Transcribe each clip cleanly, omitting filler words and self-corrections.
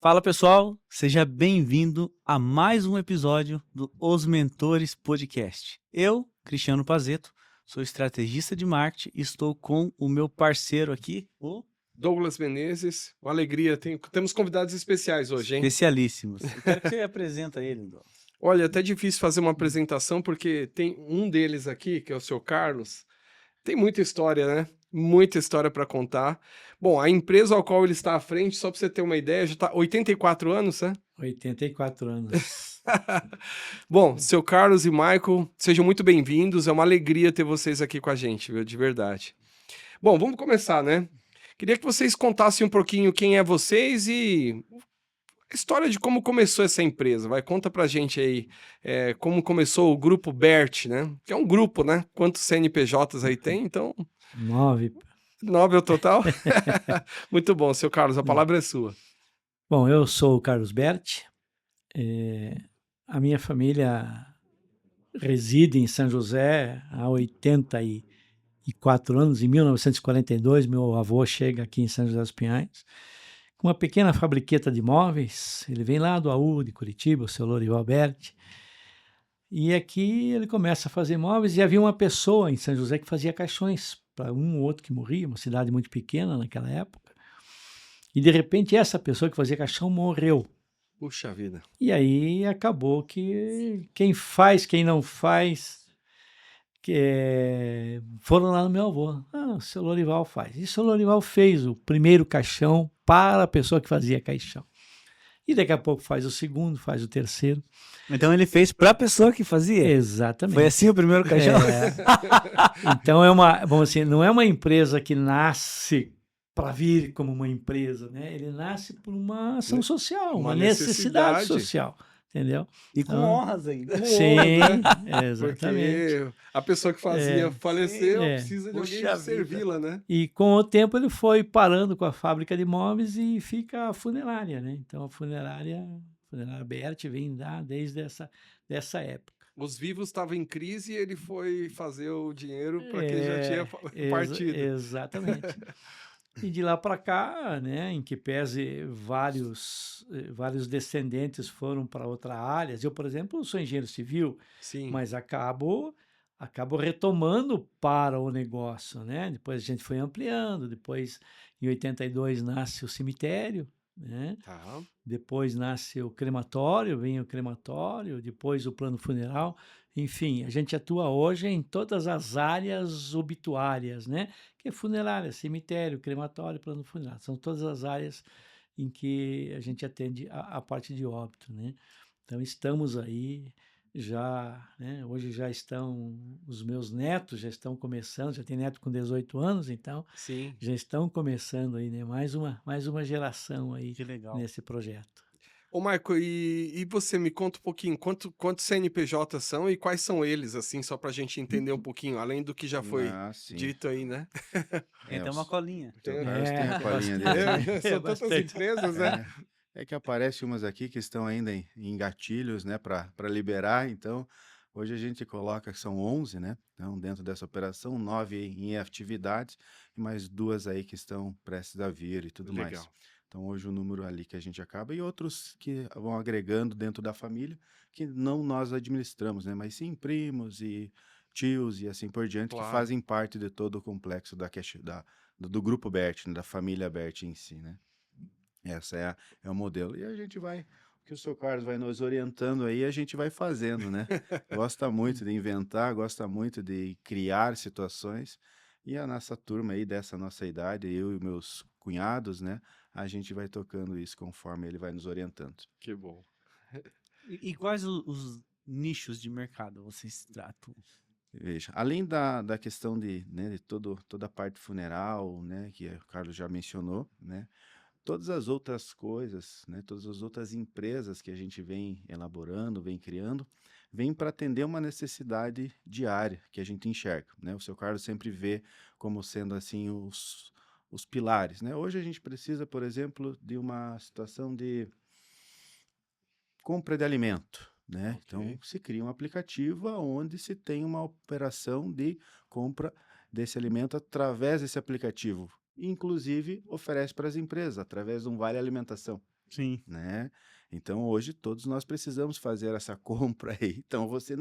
Fala pessoal, seja bem-vindo a mais um episódio do Os Mentores Podcast. Eu, Cristiano Pazeto, sou estrategista de marketing e estou com o meu parceiro aqui, o Douglas Menezes, uma alegria, temos convidados especiais hoje, hein? Especialíssimos. Eu quero que você apresenta ele, Douglas. Olha, é até difícil fazer uma apresentação porque tem um deles aqui, que é o seu Carlos, tem muita história, né? Muita história para contar. Bom, a empresa ao qual ele está à frente, só para você ter uma ideia, já está 84 anos, né? 84 anos. Bom, seu Carlos e Michael, sejam muito bem-vindos. É uma alegria ter vocês aqui com a gente, viu? De verdade. Bom, vamos começar, né? Queria que vocês contassem um pouquinho quem é vocês e a história de como começou essa empresa. Vai, conta pra gente aí como começou o Grupo BERT, né? Que é um grupo, né? Quantos CNPJs aí tem? Então, 9. 9 é o total? Muito bom, seu Carlos, a palavra é sua. Bom, eu sou o Carlos Berti. A minha família reside em São José há 84 anos. Em 1942, meu avô chega aqui em São José dos Pinhais com uma pequena fabriqueta de móveis. Ele vem lá do AU, de Curitiba, o seu Lorival Berti. E aqui ele começa a fazer móveis e havia uma pessoa em São José que fazia caixões para um ou outro que morria, uma cidade muito pequena naquela época. E de repente essa pessoa que fazia caixão morreu. Puxa vida. E aí acabou que quem faz, quem não faz, foram lá no meu avô. O seu Lorival faz. E o seu Lorival fez o primeiro caixão para a pessoa que fazia caixão. E daqui a pouco faz o segundo, faz o terceiro. Então ele fez para a pessoa que fazia? Exatamente. Foi assim o primeiro caixão? Então vamos assim, não é uma empresa que nasce para vir como uma empresa, né? Ele nasce por uma ação social, uma necessidade social, entendeu? E com honras ainda. Sim, exatamente. Porque a pessoa que fazia faleceu, precisa de alguém Puxa servi-la, né? E com o tempo ele foi parando com a fábrica de móveis e fica a funerária, né? Então a funerária Berti vem desde dessa época. Os vivos estavam em crise e ele foi fazer o dinheiro para quem já tinha partido. Exatamente. E de lá para cá, né, em que pese vários descendentes foram para outras áreas. Eu, por exemplo, sou engenheiro civil, Sim. mas acabo retomando para o negócio, né? Depois a gente foi ampliando, depois em 82 nasce o cemitério, né? Tá. Depois nasce o crematório, vem o crematório, depois o plano funeral. Enfim, a gente atua hoje em todas as áreas obituárias, né? Que é funerária, cemitério, crematório, plano funerário. São todas as áreas em que a gente atende a parte de óbito, né? Então, estamos aí já, né? Hoje já estão, os meus netos já estão começando, já tem neto com 18 anos, então Sim. já estão começando aí, né? Mais uma geração aí nesse projeto. Ô, Michael, e você me conta um pouquinho, quantos CNPJs são e quais são eles, assim, só pra gente entender um pouquinho, além do que já foi dito aí, né? Tem uma colinha. Tem a colinha dele. São tantas empresas, né? É que aparece umas aqui que estão ainda em gatilhos, né, para liberar, então hoje a gente coloca que são 11, né, então dentro dessa operação, 9 em atividades e mais 2 aí que estão prestes a vir e tudo mais. Então hoje o número ali que a gente acaba e outros que vão agregando dentro da família, que não nós administramos, né, mas sim primos e tios e assim por diante, que fazem parte de todo o complexo do grupo BERT, né, da família BERT em si, né. Essa é o modelo. E a gente vai, o que o seu Carlos vai nos orientando aí, a gente vai fazendo, né? Gosta muito de inventar, gosta muito de criar situações. E a nossa turma aí, dessa nossa idade, eu e meus cunhados, né? A gente vai tocando isso conforme ele vai nos orientando. Que bom. E quais os nichos de mercado vocês tratam? Veja, além da questão de toda a parte funeral, né? Que o Carlos já mencionou, né? Todas as outras coisas, né, todas as outras empresas que a gente vem elaborando, vem criando, vem para atender uma necessidade diária que a gente enxerga, né? O seu Carlos sempre vê como sendo assim os pilares, né? Hoje a gente precisa, por exemplo, de uma situação de compra de alimento, né? Okay. Então se cria um aplicativo onde se tem uma operação de compra desse alimento através desse aplicativo. Inclusive, oferece para as empresas, através de um vale alimentação. Sim. né? Então hoje todos nós precisamos fazer essa compra aí. Então você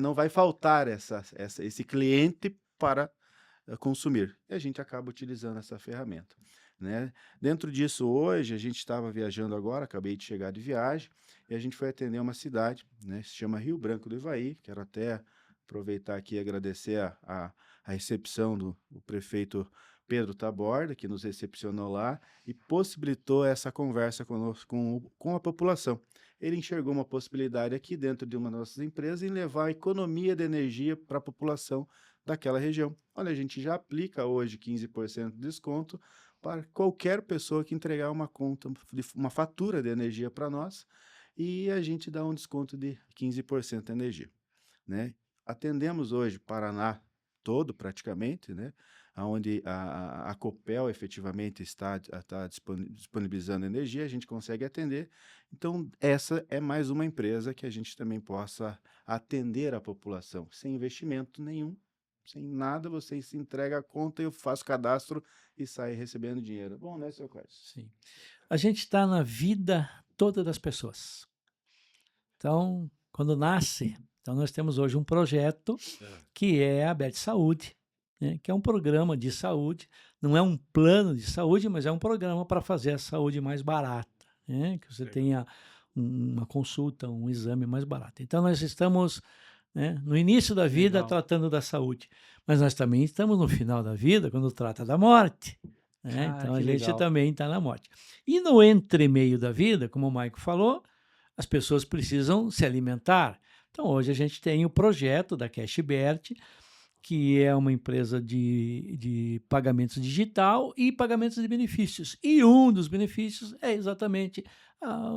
não vai faltar esse cliente para consumir. E a gente acaba utilizando essa ferramenta, né? Dentro disso, hoje, a gente estava viajando agora, acabei de chegar de viagem, e a gente foi atender uma cidade, né? Se chama Rio Branco do Ivaí. Quero até aproveitar aqui e agradecer a recepção do prefeito Pedro Taborda, que nos recepcionou lá e possibilitou essa conversa conosco, com a população. Ele enxergou uma possibilidade aqui dentro de uma das nossas empresas em levar a economia de energia para a população daquela região. Olha, a gente já aplica hoje 15% de desconto para qualquer pessoa que entregar uma conta, uma fatura de energia para nós, e a gente dá um desconto de 15% de energia, né? Atendemos hoje Paraná todo praticamente, né? Onde a Copel efetivamente está disponibilizando energia, a gente consegue atender. Então, essa é mais uma empresa que a gente também possa atender a população, sem investimento nenhum, sem nada, você se entrega a conta, eu faço cadastro e sai recebendo dinheiro. Bom, né, seu Carlos? Sim. A gente está na vida toda das pessoas. Então, quando nasce, então nós temos hoje um projeto que é a Bet Saúde, né, que é um programa de saúde, não é um plano de saúde, mas é um programa para fazer a saúde mais barata, né, que você Legal. tenha uma consulta, um exame mais barato. Então, nós estamos, né, no início da vida Legal. tratando da saúde, mas nós também estamos no final da vida quando trata da morte, né? Cara, Então, a que gente legal. também está na morte. E no entremeio da vida, como o Maico falou, as pessoas precisam se alimentar. Então, hoje a gente tem o projeto da Cashbert, que é uma empresa de pagamentos digital e pagamentos de benefícios. E um dos benefícios é exatamente a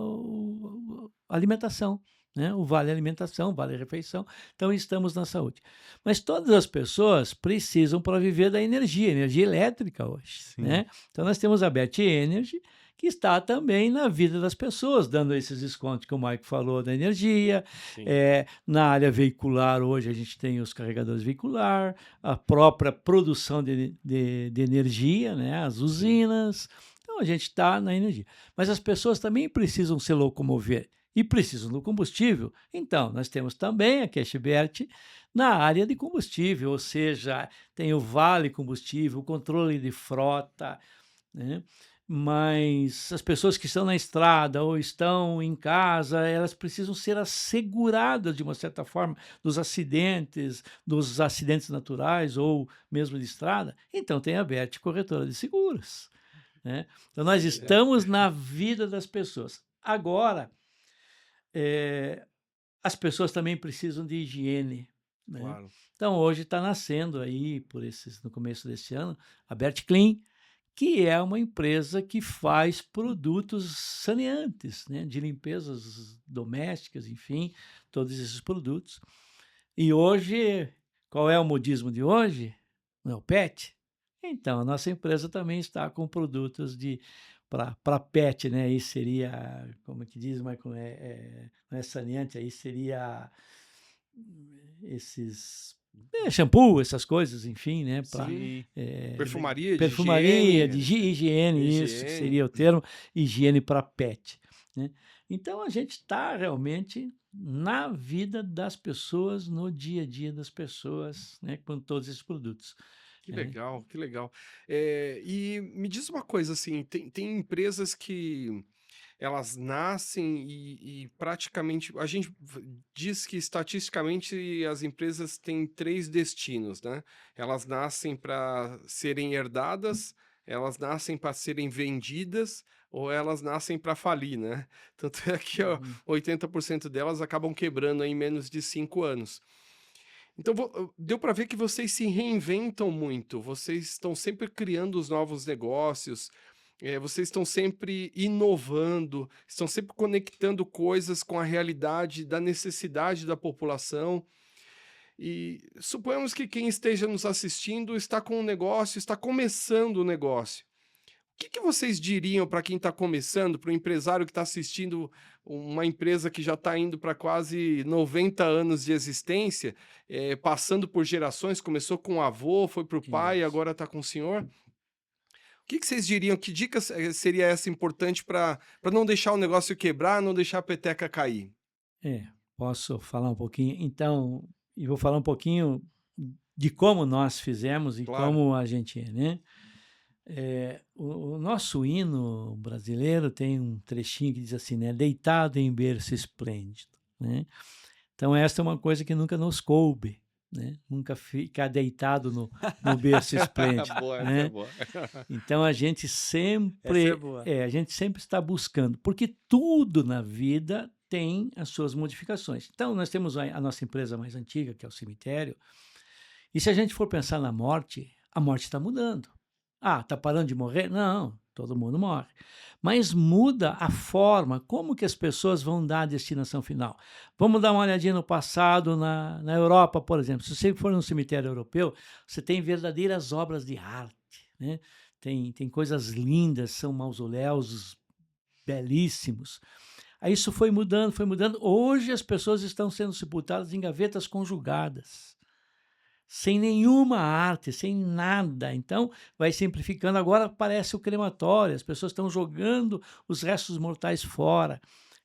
alimentação, né? O Vale Alimentação, Vale Refeição. Então, estamos na saúde. Mas todas as pessoas precisam para viver da energia elétrica hoje, Sim. né? Então, nós temos a Bet Energy, que está também na vida das pessoas, dando esses descontos que o Mike falou da energia. Sim. Na área veicular, hoje a gente tem os carregadores veicular, a própria produção de energia, né? As usinas. Então, a gente está na energia. Mas as pessoas também precisam se locomover e precisam do combustível. Então, nós temos também a Cashbert na área de combustível, ou seja, tem o Vale Combustível, o controle de frota, né? Mas as pessoas que estão na estrada ou estão em casa, elas precisam ser asseguradas de uma certa forma dos acidentes naturais ou mesmo de estrada. Então tem a Bet Corretora de Seguros, né? Então nós estamos na vida das pessoas. Agora, as pessoas também precisam de higiene, né? Claro. Então hoje está nascendo aí, no começo desse ano, a Bet Clean, que é uma empresa que faz produtos saneantes, né, de limpezas domésticas, enfim, todos esses produtos. E hoje, qual é o modismo de hoje? Não é o pet? Então, a nossa empresa também está com produtos para pet, né? Aí seria, como que diz, Michael, não é saneante, aí seria esses shampoo, essas coisas, enfim, né? Para Sim. Perfumaria, de perfumaria, de higiene. higiene, isso Higiene. seria o termo, higiene para pet, né? Então a gente está realmente na vida das pessoas, no dia a dia das pessoas, né? Com todos esses produtos. Que legal, que legal. E me diz uma coisa assim, tem empresas que elas nascem e praticamente a gente diz que estatisticamente as empresas têm 3 destinos, né? Elas nascem para serem herdadas, elas nascem para serem vendidas ou elas nascem para falir, né? Tanto é que ó, 80% delas acabam quebrando em menos de 5 anos. Então, deu para ver que vocês se reinventam muito, vocês estão sempre criando os novos negócios, vocês estão sempre inovando, estão sempre conectando coisas com a realidade da necessidade da população. E suponhamos que quem esteja nos assistindo está com um negócio, está começando o negócio. O que vocês diriam para quem está começando, para o empresário que está assistindo uma empresa que já está indo para quase 90 anos de existência, passando por gerações, começou com o avô, foi para o pai, Isso. agora está com o senhor? que vocês diriam? Que dica seria essa importante para não deixar o negócio quebrar, não deixar a peteca cair? Posso falar um pouquinho? Então, e vou falar um pouquinho de como nós fizemos e Claro. como a gente é, né? O nosso hino brasileiro tem um trechinho que diz assim, né? Deitado em berço esplêndido, né? Então, esta é uma coisa que nunca nos coube, né? Nunca ficar deitado no berço esplêndido, Boa, essa né? é boa. Então, a gente sempre, boa. a gente sempre está buscando, porque tudo na vida tem as suas modificações. Então, nós temos a nossa empresa mais antiga, que é o cemitério, e se a gente for pensar na morte, a morte está mudando. Ah, está parando de morrer? Não, todo mundo morre. Mas muda a forma, como que as pessoas vão dar a destinação final. Vamos dar uma olhadinha no passado, na Europa, por exemplo. Se você for num cemitério europeu, você tem verdadeiras obras de arte, né? Tem coisas lindas, são mausoléus belíssimos. Aí isso foi mudando, foi mudando. Hoje as pessoas estão sendo sepultadas em gavetas conjugadas, sem nenhuma arte, sem nada. Então, vai simplificando. Agora parece o crematório, as pessoas estão jogando os restos mortais fora.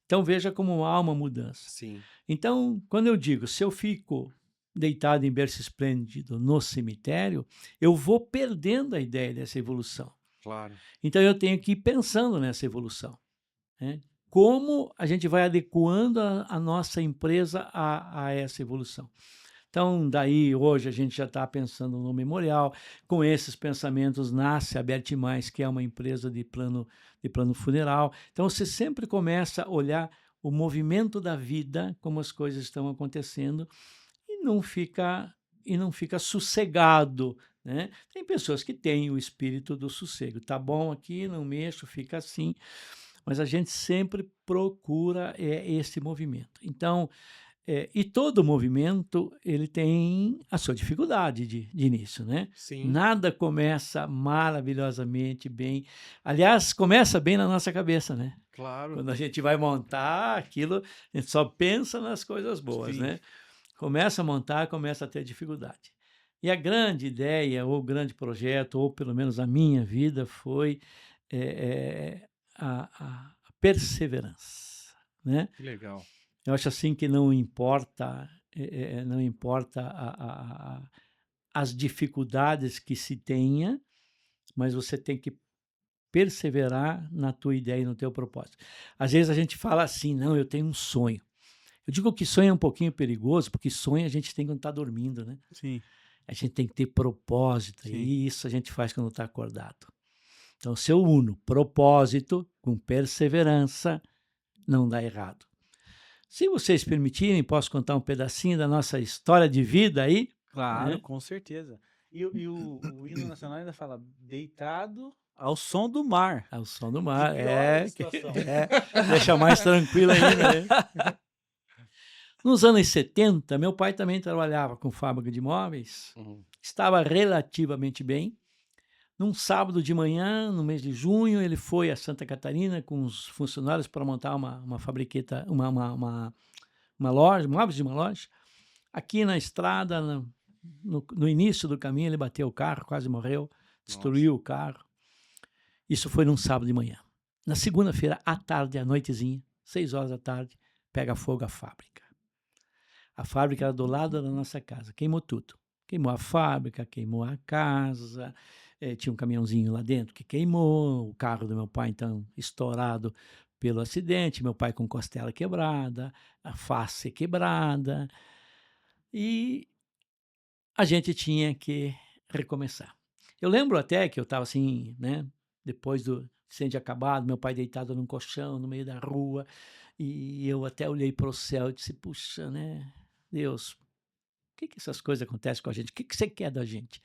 Então, veja como há uma mudança. Sim. Então, quando eu digo, se eu fico deitado em berço esplêndido no cemitério, eu vou perdendo a ideia dessa evolução. Claro. Então, eu tenho que ir pensando nessa evolução, né? Como a gente vai adequando a nossa empresa a essa evolução. Então, daí, hoje, a gente já está pensando no memorial. Com esses pensamentos, nasce a Bert Mais, que é uma empresa de plano funeral. Então, você sempre começa a olhar o movimento da vida, como as coisas estão acontecendo, e não fica sossegado, né? Tem pessoas que têm o espírito do sossego. Tá bom aqui, não mexo, fica assim. Mas a gente sempre procura esse movimento. Então, e todo movimento ele tem a sua dificuldade de início, né? Sim. Nada começa maravilhosamente bem. Aliás, começa bem na nossa cabeça, né? Claro. Quando a gente vai montar aquilo, a gente só pensa nas coisas boas, Sim. né? Começa a montar, começa a ter dificuldade. E a grande ideia, ou o grande projeto, ou pelo menos a minha vida, foi a perseverança, né? Que legal. Eu acho assim que não importa, as dificuldades que se tenha, mas você tem que perseverar na tua ideia e no teu propósito. Às vezes a gente fala assim, não, eu tenho um sonho. Eu digo que sonho é um pouquinho perigoso, porque sonho a gente tem quando está dormindo, né? Sim. A gente tem que ter propósito, Sim. e isso a gente faz quando está acordado. Então, se eu uno propósito com perseverança, não dá errado. Se vocês permitirem, posso contar um pedacinho da nossa história de vida aí? Claro, né? com certeza. E o hino nacional ainda fala deitado ao som do mar. Ao som do mar. Que piora a situação. Deixa mais tranquilo ainda, né? Nos anos 70, meu pai também trabalhava com fábrica de móveis, estava relativamente bem. Num sábado de manhã, no mês de junho, ele foi a Santa Catarina com os funcionários para montar uma fabriqueta, uma loja, móveis de uma loja. Aqui na estrada, no início do caminho, ele bateu o carro, quase morreu, destruiu o carro. Isso foi num sábado de manhã. Na segunda-feira, à tarde, à noitezinha, 6 horas da tarde, pega fogo a fábrica. A fábrica era do lado da nossa casa, queimou tudo. Queimou a fábrica, queimou a casa, tinha um caminhãozinho lá dentro que queimou, o carro do meu pai, então, estourado pelo acidente, meu pai com costela quebrada, a face quebrada, e a gente tinha que recomeçar. Eu lembro até que eu estava assim, né, depois do incêndio acabado, meu pai deitado num colchão no meio da rua, e eu até olhei para o céu e disse, puxa, né, Deus, por que essas coisas acontecem com a gente? O que você quer da gente?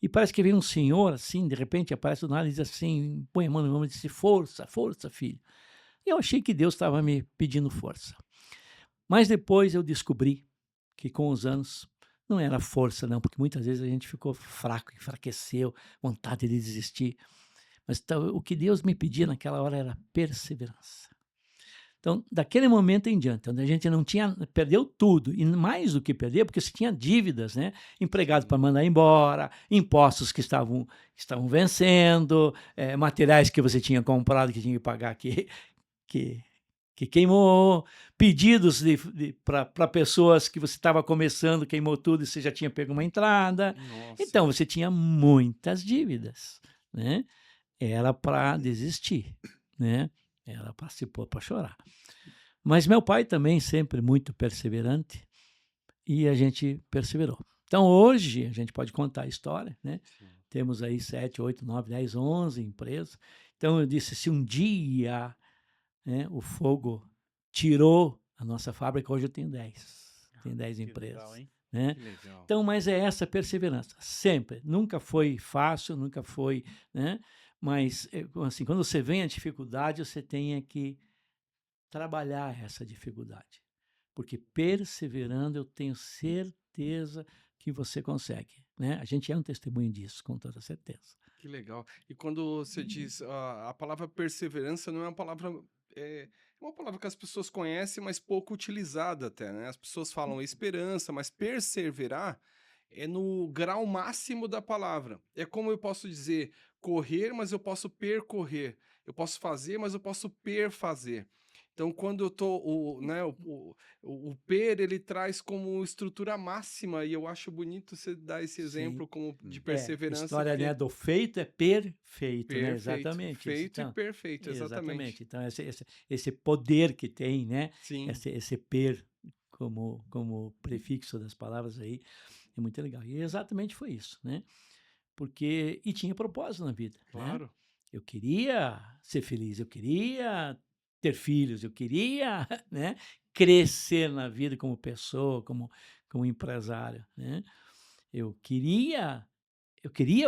E parece que vem um senhor, assim, de repente aparece do nada e diz assim, põe a mão no meu ombro e diz, força, força, filho. E eu achei que Deus estava me pedindo força. Mas depois eu descobri que com os anos não era força não, porque muitas vezes a gente ficou fraco, enfraqueceu, vontade de desistir. Mas então, o que Deus me pedia naquela hora era perseverança. Então, daquele momento em diante, onde a gente não tinha, perdeu tudo, e mais do que perder, porque você tinha dívidas, né? Empregado para mandar embora, impostos que estavam vencendo, materiais que você tinha comprado que tinha que pagar que queimou, pedidos para pessoas que você estava começando, queimou tudo e você já tinha pego uma entrada. Nossa. Então, você tinha muitas dívidas, né? Era para desistir, né? Era para se pôr para chorar. Mas meu pai também sempre muito perseverante e a gente perseverou. Então, hoje, a gente pode contar a história, né? Sim. Temos aí 7, 8, 9, 10, 11 empresas. Então, eu disse, se um dia, né, o fogo tirou a nossa fábrica, hoje eu tenho 10. Tenho 10 Que empresas. legal, hein? Né? Que legal. Então, mas é essa perseverança, sempre. Nunca foi fácil, nunca foi, né? Mas, assim, quando você vem a dificuldade, você tem que trabalhar essa dificuldade. Porque perseverando, eu tenho certeza que você consegue, né? A gente é um testemunho disso, com toda certeza. Que legal. E quando você diz a palavra perseverança não é uma palavra é uma palavra que as pessoas conhecem, mas pouco utilizada até, né? As pessoas falam esperança, mas perseverar é no grau máximo da palavra. É como eu posso dizer correr, mas eu posso percorrer. Eu posso fazer, mas eu posso perfazer. Então, quando eu tô, o per, ele traz como estrutura máxima, e eu acho bonito você dar esse exemplo como de A perseverança. história, que né, do feito é perfeito, né? perfeito, Exatamente. feito Então, e perfeito, exatamente. Então, esse poder que tem, né? Sim, Esse per como prefixo das palavras aí, é muito legal. E exatamente foi isso, né? Porque, e tinha propósito na vida, né? claro. Eu queria ser feliz, eu queria ter filhos, eu queria, né, crescer na vida como pessoa, como empresário, né? Eu queria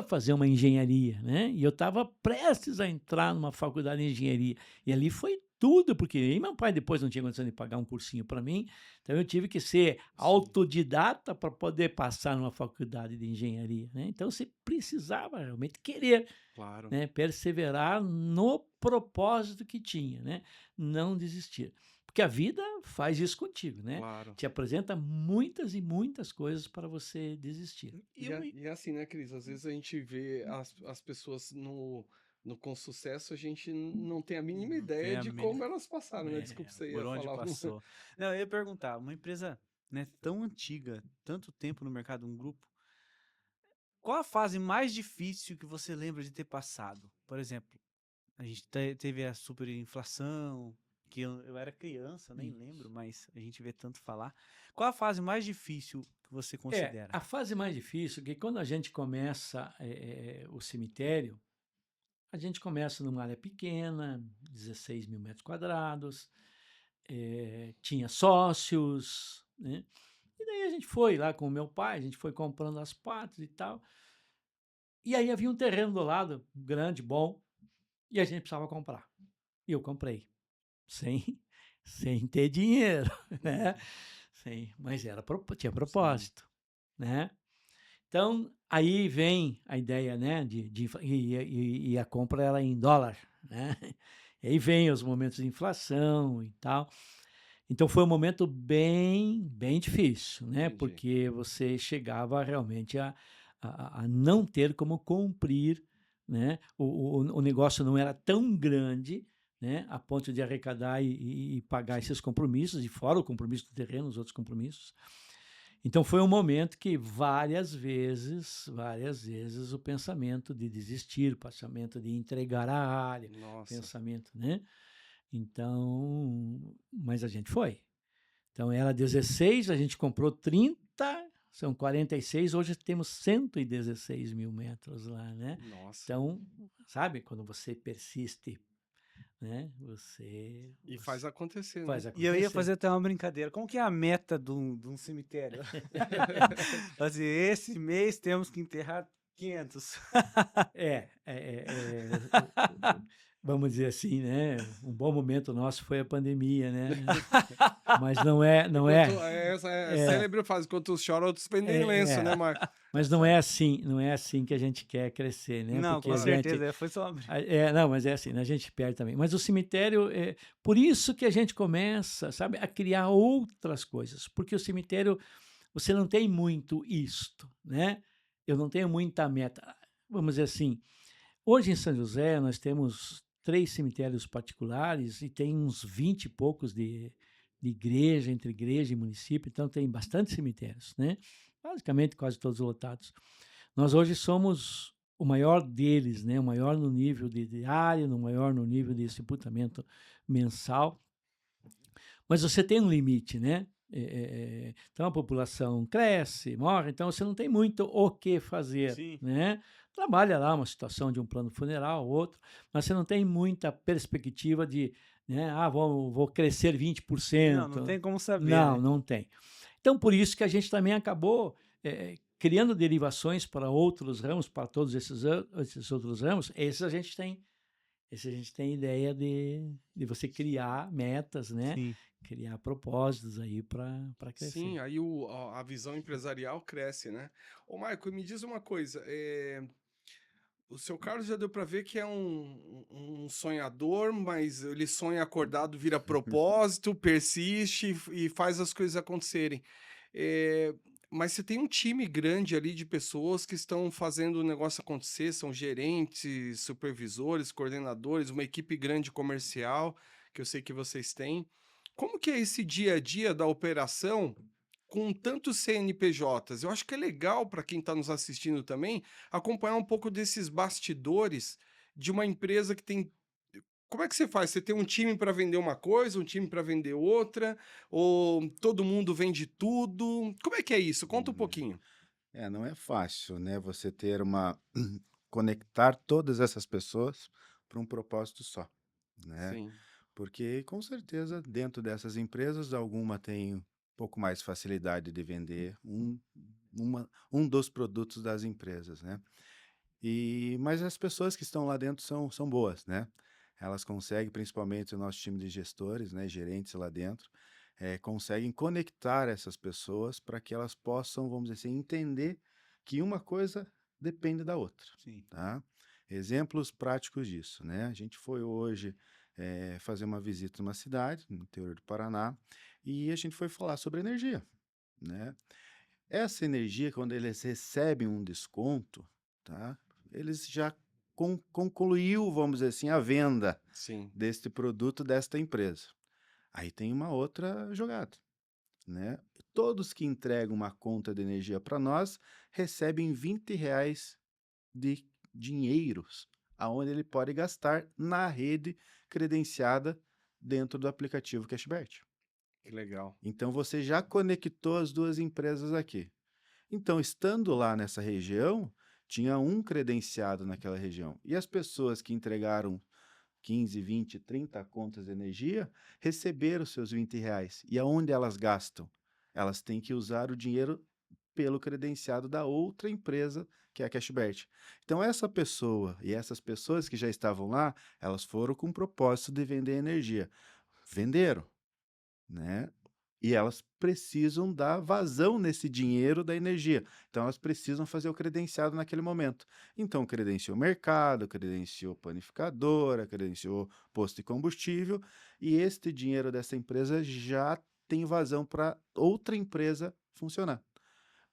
fazer uma engenharia, né? E eu estava prestes a entrar numa faculdade de engenharia. E ali foi tudo, porque aí meu pai depois não tinha condição de pagar um cursinho para mim, então eu tive que ser autodidata para poder passar numa faculdade de engenharia, né? Então você precisava realmente querer, Claro, né? Perseverar no propósito que tinha, né? Não desistir. Porque a vida faz isso contigo, né? claro. Te apresenta muitas e muitas coisas para você desistir. E é assim, né, Cris? Às vezes a gente vê as pessoas com sucesso, a gente não tem a mínima Não tem ideia a de mínima- como elas passaram, né? Desculpa, você por ia onde falar passou. Não, eu ia perguntar, uma empresa, né, tão antiga, tanto tempo no mercado, um grupo, qual a fase mais difícil que você lembra de ter passado? Por exemplo, a gente teve a superinflação, que eu era criança, nem lembro, mas a gente vê tanto falar. Qual a fase mais difícil que você considera? A fase mais difícil é que quando a gente começa o cemitério, a gente começa numa área pequena, 16 mil metros quadrados, tinha sócios, né? E daí a gente foi lá com o meu pai, a gente foi comprando as partes e tal. E aí havia um terreno do lado, grande, bom, e a gente precisava comprar. E eu comprei, sem, sem ter dinheiro, né? Mas tinha propósito, né? Então, aí vem a ideia, né, e a compra era em dólar, né? E aí vem os momentos de inflação e tal. Então, foi um momento bem, bem difícil, né? Entendi. Porque você chegava realmente a não ter como cumprir, né? O negócio não era tão grande, né, a ponto de arrecadar e pagar esses compromissos, e fora o compromisso do terreno, os outros compromissos. Então foi um momento que várias vezes o pensamento de desistir, o pensamento de entregar a área, Nossa, pensamento, né? Então, mas a gente foi. Então era 16, a gente comprou 30, são 46, hoje temos 116 mil metros lá, né? nossa. Então, sabe, quando você persiste, né? Você Faz acontecer, faz né? E eu ia acontecer. fazer até uma brincadeira. Como que é a meta de um cemitério? Assim, esse mês temos que enterrar 500. vamos dizer assim, né? Um bom momento nosso foi a pandemia, né? Mas não Enquanto, é, essa é a é, célebre frase, enquanto uns choram, outros pendem lenço, né, é, Marco? mas não é assim, não é assim que a gente quer crescer, né? Não, Porque com a gente, certeza, foi só uma... não, mas é assim, né, a gente perde também. Mas o cemitério, por isso que a gente começa, sabe, a criar outras coisas, porque o cemitério, você não tem muito isto, né? Eu não tenho muita meta. Vamos dizer assim, hoje em São José nós temos 3 cemitérios particulares e tem uns 20 e poucos de igreja, entre igreja e município, então tem bastante cemitérios, né? Basicamente quase todos lotados. Nós hoje somos o maior deles, né? O maior no nível de área, no maior no nível de sepultamento mensal. Mas você tem um limite, né? Então a população cresce, morre, então você não tem muito o que fazer, Sim. né? Trabalha lá uma situação de um plano funeral, outro, mas você não tem muita perspectiva de, né? Ah, vou crescer Não, 20%. não tem como saber, Não, né? não tem. Então, por isso que a gente também acabou criando derivações para outros ramos, para todos esses outros ramos. Esse a gente tem ideia de você criar metas, né? Sim. Criar propósitos aí para crescer. Sim, aí a visão empresarial cresce, né? Ô, Marco, me diz uma coisa, o seu Carlos já deu para ver que é um sonhador, mas ele sonha acordado, vira propósito, persiste e faz as coisas acontecerem. É, mas você tem um time grande ali de pessoas que estão fazendo o negócio acontecer, são gerentes, supervisores, coordenadores, uma equipe grande comercial, que eu sei que vocês têm. Como que é esse dia a dia da operação com tantos CNPJs? Eu acho que é legal para quem está nos assistindo também acompanhar um pouco desses bastidores de uma empresa que tem. Como é que você faz? Você tem um time para vender uma coisa, um time para vender outra, ou todo mundo vende tudo? Como é que é isso? Conta um Uhum. pouquinho. Não é fácil, né? Você ter conectar todas essas pessoas para um propósito só, né? Sim, Porque com certeza dentro dessas empresas alguma tem um pouco mais facilidade de vender um dos produtos das empresas, né? Mas as pessoas que estão lá dentro são boas, né? Elas conseguem, principalmente o nosso time de gestores, né, gerentes lá dentro, conseguem conectar essas pessoas para que elas possam, vamos dizer assim, entender que uma coisa depende da outra, Sim. tá? Exemplos práticos disso, né? A gente foi hoje fazer uma visita numa cidade, no interior do Paraná, e a gente foi falar sobre energia, né? Essa energia, quando eles recebem um desconto, tá? Eles já concluiu, vamos dizer assim, a venda sim. deste produto desta empresa. Aí tem uma outra jogada, né? Todos que entregam uma conta de energia para nós recebem R$ 20 de dinheiros, aonde ele pode gastar na rede credenciada dentro do aplicativo Cashback. Que legal. Então você já conectou as duas empresas aqui. Então, estando lá nessa região, tinha um credenciado naquela região. E as pessoas que entregaram 15, 20, 30 contas de energia receberam seus R$ 20. E aonde elas gastam? Elas têm que usar o dinheiro pelo credenciado da outra empresa, que é a Cashback. Então, essa pessoa e essas pessoas que já estavam lá, elas foram com o propósito de vender energia. Venderam, né? E elas precisam dar vazão nesse dinheiro da energia. Então, elas precisam fazer o credenciado naquele momento. Então, credenciou mercado, credenciou panificadora, credenciou posto de combustível, e este dinheiro dessa empresa já tem vazão para outra empresa funcionar.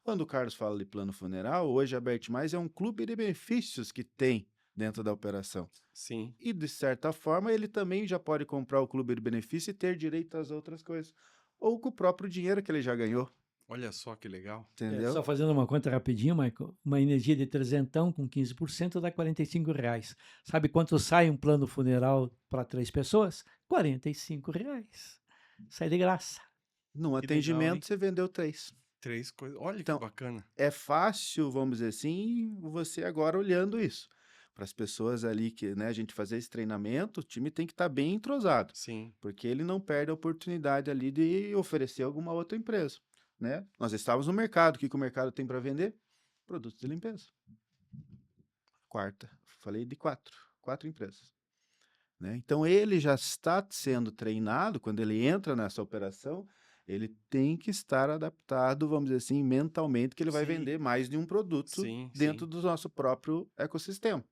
Quando o Carlos fala de plano funeral, hoje a Bert Mais é um clube de benefícios que tem dentro da operação. Sim. E, de certa forma, ele também já pode comprar o clube de benefício e ter direito às outras coisas. Ou com o próprio dinheiro que ele já ganhou, Olha só que legal. entendeu? Só fazendo uma conta rapidinho, Michael, uma energia de 300 com 15% dá R$ 45. Sabe quanto sai um plano funeral para 3 pessoas? R$ 45. Sai de graça. Num Que legal, atendimento, hein? você vendeu 3. 3 coisas. Olha que Então, bacana. é fácil, vamos dizer assim, você agora olhando isso. Para as pessoas ali que, né, a gente fazer esse treinamento, o time tem que estar bem entrosado, Sim. porque ele não perde a oportunidade ali de oferecer alguma outra empresa, né? Nós estávamos no mercado, o que o mercado tem para vender? Produtos de limpeza. Quarta, falei de quatro empresas. né? Então, ele já está sendo treinado, quando ele entra nessa operação, ele tem que estar adaptado, vamos dizer assim, mentalmente, que ele vai Sim, vender mais de um produto sim, dentro sim. do nosso próprio ecossistema.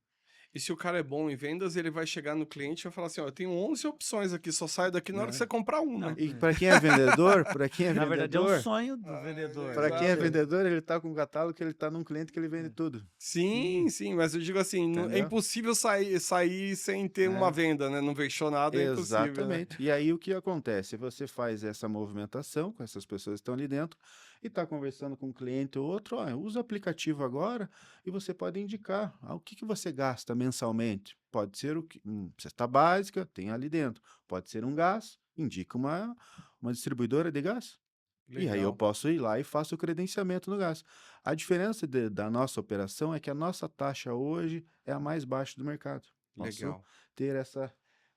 E se o cara é bom em vendas, ele vai chegar no cliente e vai falar assim, ó, eu tenho 11 opções aqui, só saio daqui na hora que você Né? comprar uma. Não, E para quem é vendedor, para quem é na verdade, é um vendedor, sonho do vendedor. para quem é exato. vendedor, ele está com um catálogo que ele está num cliente que ele vende tudo, Sim, sim, mas eu digo assim, é entendeu? impossível sair sem ter uma É. venda, né? Não fechou nada, é impossível, né? Exatamente. E aí o que acontece? Você faz essa movimentação com essas pessoas que estão ali dentro e está conversando com um cliente ou outro, ó, usa o aplicativo agora e você pode indicar o que você gasta mensalmente. Pode ser cesta básica, tem ali dentro. Pode ser um gás, indica uma distribuidora de gás. E aí eu Legal, posso ir lá e faço o credenciamento no gás. A diferença da nossa operação é que a nossa taxa hoje é a mais baixa do mercado. Posso legal. ter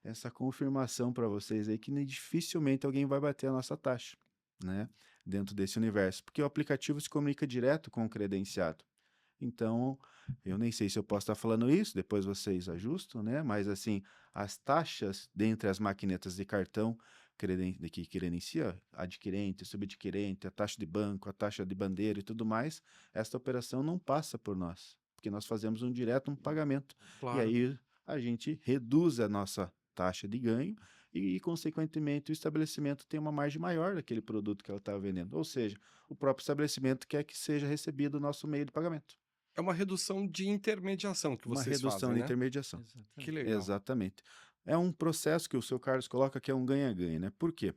essa confirmação para vocês aí que dificilmente alguém vai bater a nossa taxa, né? Dentro desse universo, porque o aplicativo se comunica direto com o credenciado. Então, eu nem sei se eu posso estar falando isso, depois vocês ajustam, né? Mas assim, as taxas dentre as maquinetas de cartão que credencia, adquirente, subadquirente, a taxa de banco, a taxa de bandeira e tudo mais, esta operação não passa por nós, porque nós fazemos um pagamento. E Claro. aí a gente reduz a nossa taxa de ganho e, consequentemente, o estabelecimento tem uma margem maior daquele produto que ela está vendendo. Ou seja, o próprio estabelecimento quer que seja recebido o nosso meio de pagamento. É uma redução de intermediação que Uma vocês redução fazem, de né? intermediação. Que Exatamente. legal. Exatamente. É um processo que o seu Carlos coloca que é um ganha-ganha, né? Por quê?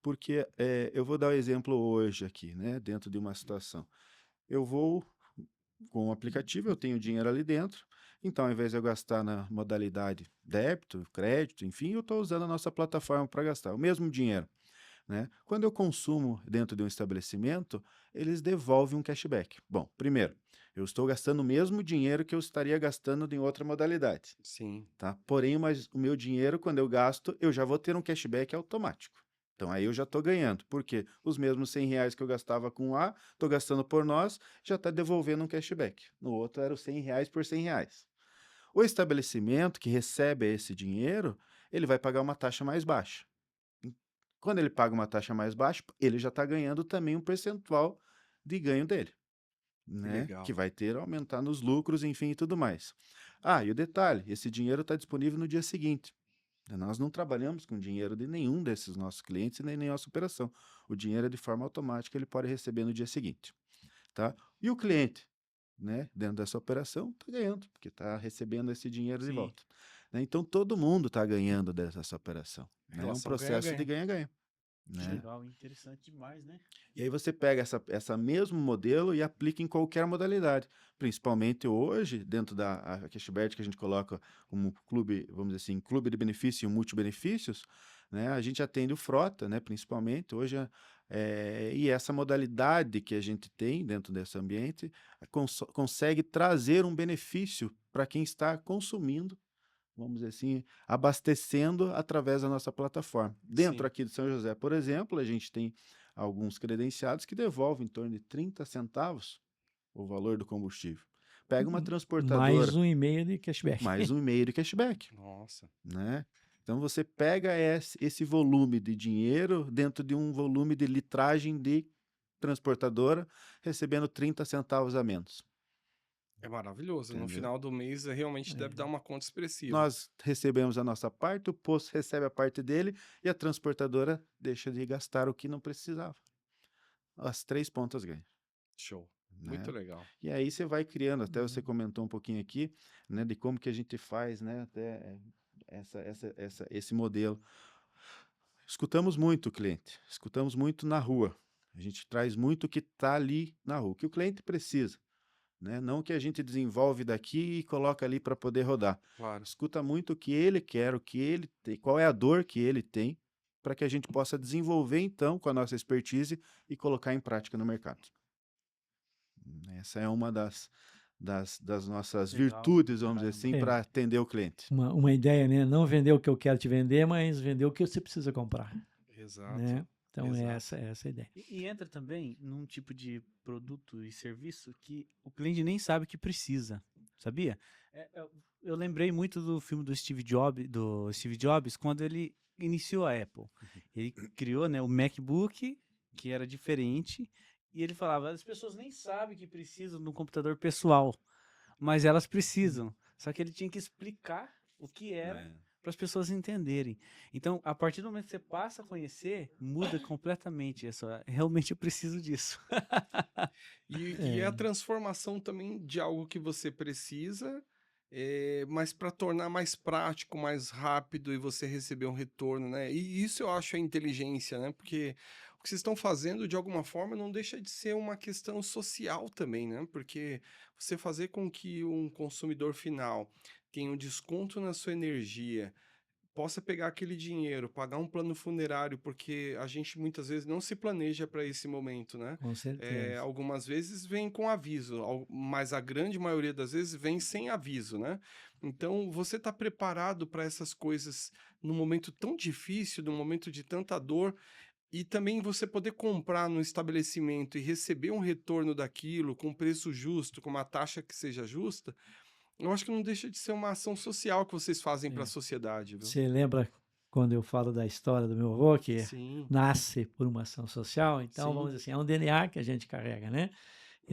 Porque eu vou dar o exemplo hoje aqui, né? Dentro de uma situação. Eu vou com o aplicativo, eu tenho dinheiro ali dentro, então ao invés de eu gastar na modalidade débito, crédito, enfim, eu estou usando a nossa plataforma para gastar o mesmo dinheiro, né? Quando eu consumo dentro de um estabelecimento, eles devolvem um cashback. Bom, primeiro, eu estou gastando o mesmo dinheiro que eu estaria gastando em outra modalidade, Sim, tá? Porém, mas o meu dinheiro, quando eu gasto, eu já vou ter um cashback automático. Então aí eu já estou ganhando, porque os mesmos R$ 100 que eu gastava com A, estou gastando por nós, já está devolvendo um cashback. No outro era os R$ 100 por R$ 100. O estabelecimento que recebe esse dinheiro, ele vai pagar uma taxa mais baixa. Quando ele paga uma taxa mais baixa, ele já está ganhando também um percentual de ganho dele, que né? Que legal. vai ter aumentar nos lucros, enfim, e tudo mais. Ah, e o detalhe, esse dinheiro está disponível no dia seguinte. Nós não trabalhamos com dinheiro de nenhum desses nossos clientes e nem nossa operação. O dinheiro é de forma automática, ele pode receber no dia seguinte, tá? E o cliente, né, dentro dessa operação, está ganhando, porque está recebendo esse dinheiro de Sim. volta, né? Então todo mundo está ganhando dessa operação, né? É um Relação processo de ganha-ganha. ganha-ganha, Que né? legal, interessante demais, né? E aí você pega essa mesmo modelo e aplica em qualquer modalidade. Principalmente hoje, dentro da Cashback que a gente coloca como clube, vamos dizer assim, clube de benefícios e multibenefícios, né? A gente atende o frota, né? Principalmente hoje, e essa modalidade que a gente tem dentro desse ambiente consegue trazer um benefício para quem está consumindo, vamos dizer assim, abastecendo através da nossa plataforma. Dentro Sim. aqui de São José, por exemplo, a gente tem alguns credenciados que devolvem em torno de 30 centavos o valor do combustível. Pega uma Mais transportadora, 1,5 de cashback. mais R$ 1,5 de cashback, Nossa. né? Então você pega esse volume de dinheiro dentro de um volume de litragem de transportadora, recebendo 30 centavos a menos. É maravilhoso. No Entendeu? final do mês, realmente deve dar uma conta expressiva. Nós recebemos a nossa parte, o posto recebe a parte dele e a transportadora deixa de gastar o que não precisava. As 3 pontas ganham, Show. né? Muito legal. E aí você vai criando, até você comentou um pouquinho aqui, né, de como que a gente faz, né, até esse modelo. Escutamos muito o cliente, escutamos muito na rua. A gente traz muito o que está ali na rua, o que o cliente precisa, né? Não o que a gente desenvolve daqui e coloca ali para poder rodar. Claro. Escuta muito o que ele quer, o que ele tem, qual é a dor que ele tem, para que a gente possa desenvolver então com a nossa expertise e colocar em prática no mercado. Essa é uma das nossas Legal, virtudes, vamos dizer caramba. assim, para atender o cliente. Uma ideia, né? Não vender o que eu quero te vender, mas vender o que você precisa comprar, Exato. né? Então é Exato. essa a ideia. E entra também num tipo de produto e serviço que o cliente nem sabe que precisa. sabia? Eu lembrei muito do filme do Steve Jobs, quando ele iniciou a Apple. Ele criou, né, o MacBook, que era diferente, e ele falava, as pessoas nem sabem que precisam de um computador pessoal, mas elas precisam. Só que ele tinha que explicar o que era É. para as pessoas entenderem. Então, a partir do momento que você passa a conhecer, muda completamente. Realmente eu preciso disso. E é a transformação também de algo que você precisa, mas para tornar mais prático, mais rápido e você receber um retorno, né? E isso eu acho a inteligência, né? Porque o que vocês estão fazendo, de alguma forma, não deixa de ser uma questão social também, né? Porque você fazer com que um consumidor final tenha um desconto na sua energia, possa pegar aquele dinheiro, pagar um plano funerário, porque a gente muitas vezes não se planeja para esse momento, né? Com certeza. Algumas vezes vem com aviso, mas a grande maioria das vezes vem sem aviso, né? Então, você está preparado para essas coisas num momento tão difícil, num momento de tanta dor, e também você poder comprar no estabelecimento e receber um retorno daquilo com preço justo, com uma taxa que seja justa, eu acho que não deixa de ser uma ação social que vocês fazem para a É. sociedade, viu? Você lembra quando eu falo da história do meu avô, que Sim, nasce por uma ação social? Então, sim. vamos dizer assim, é um DNA que a gente carrega, né?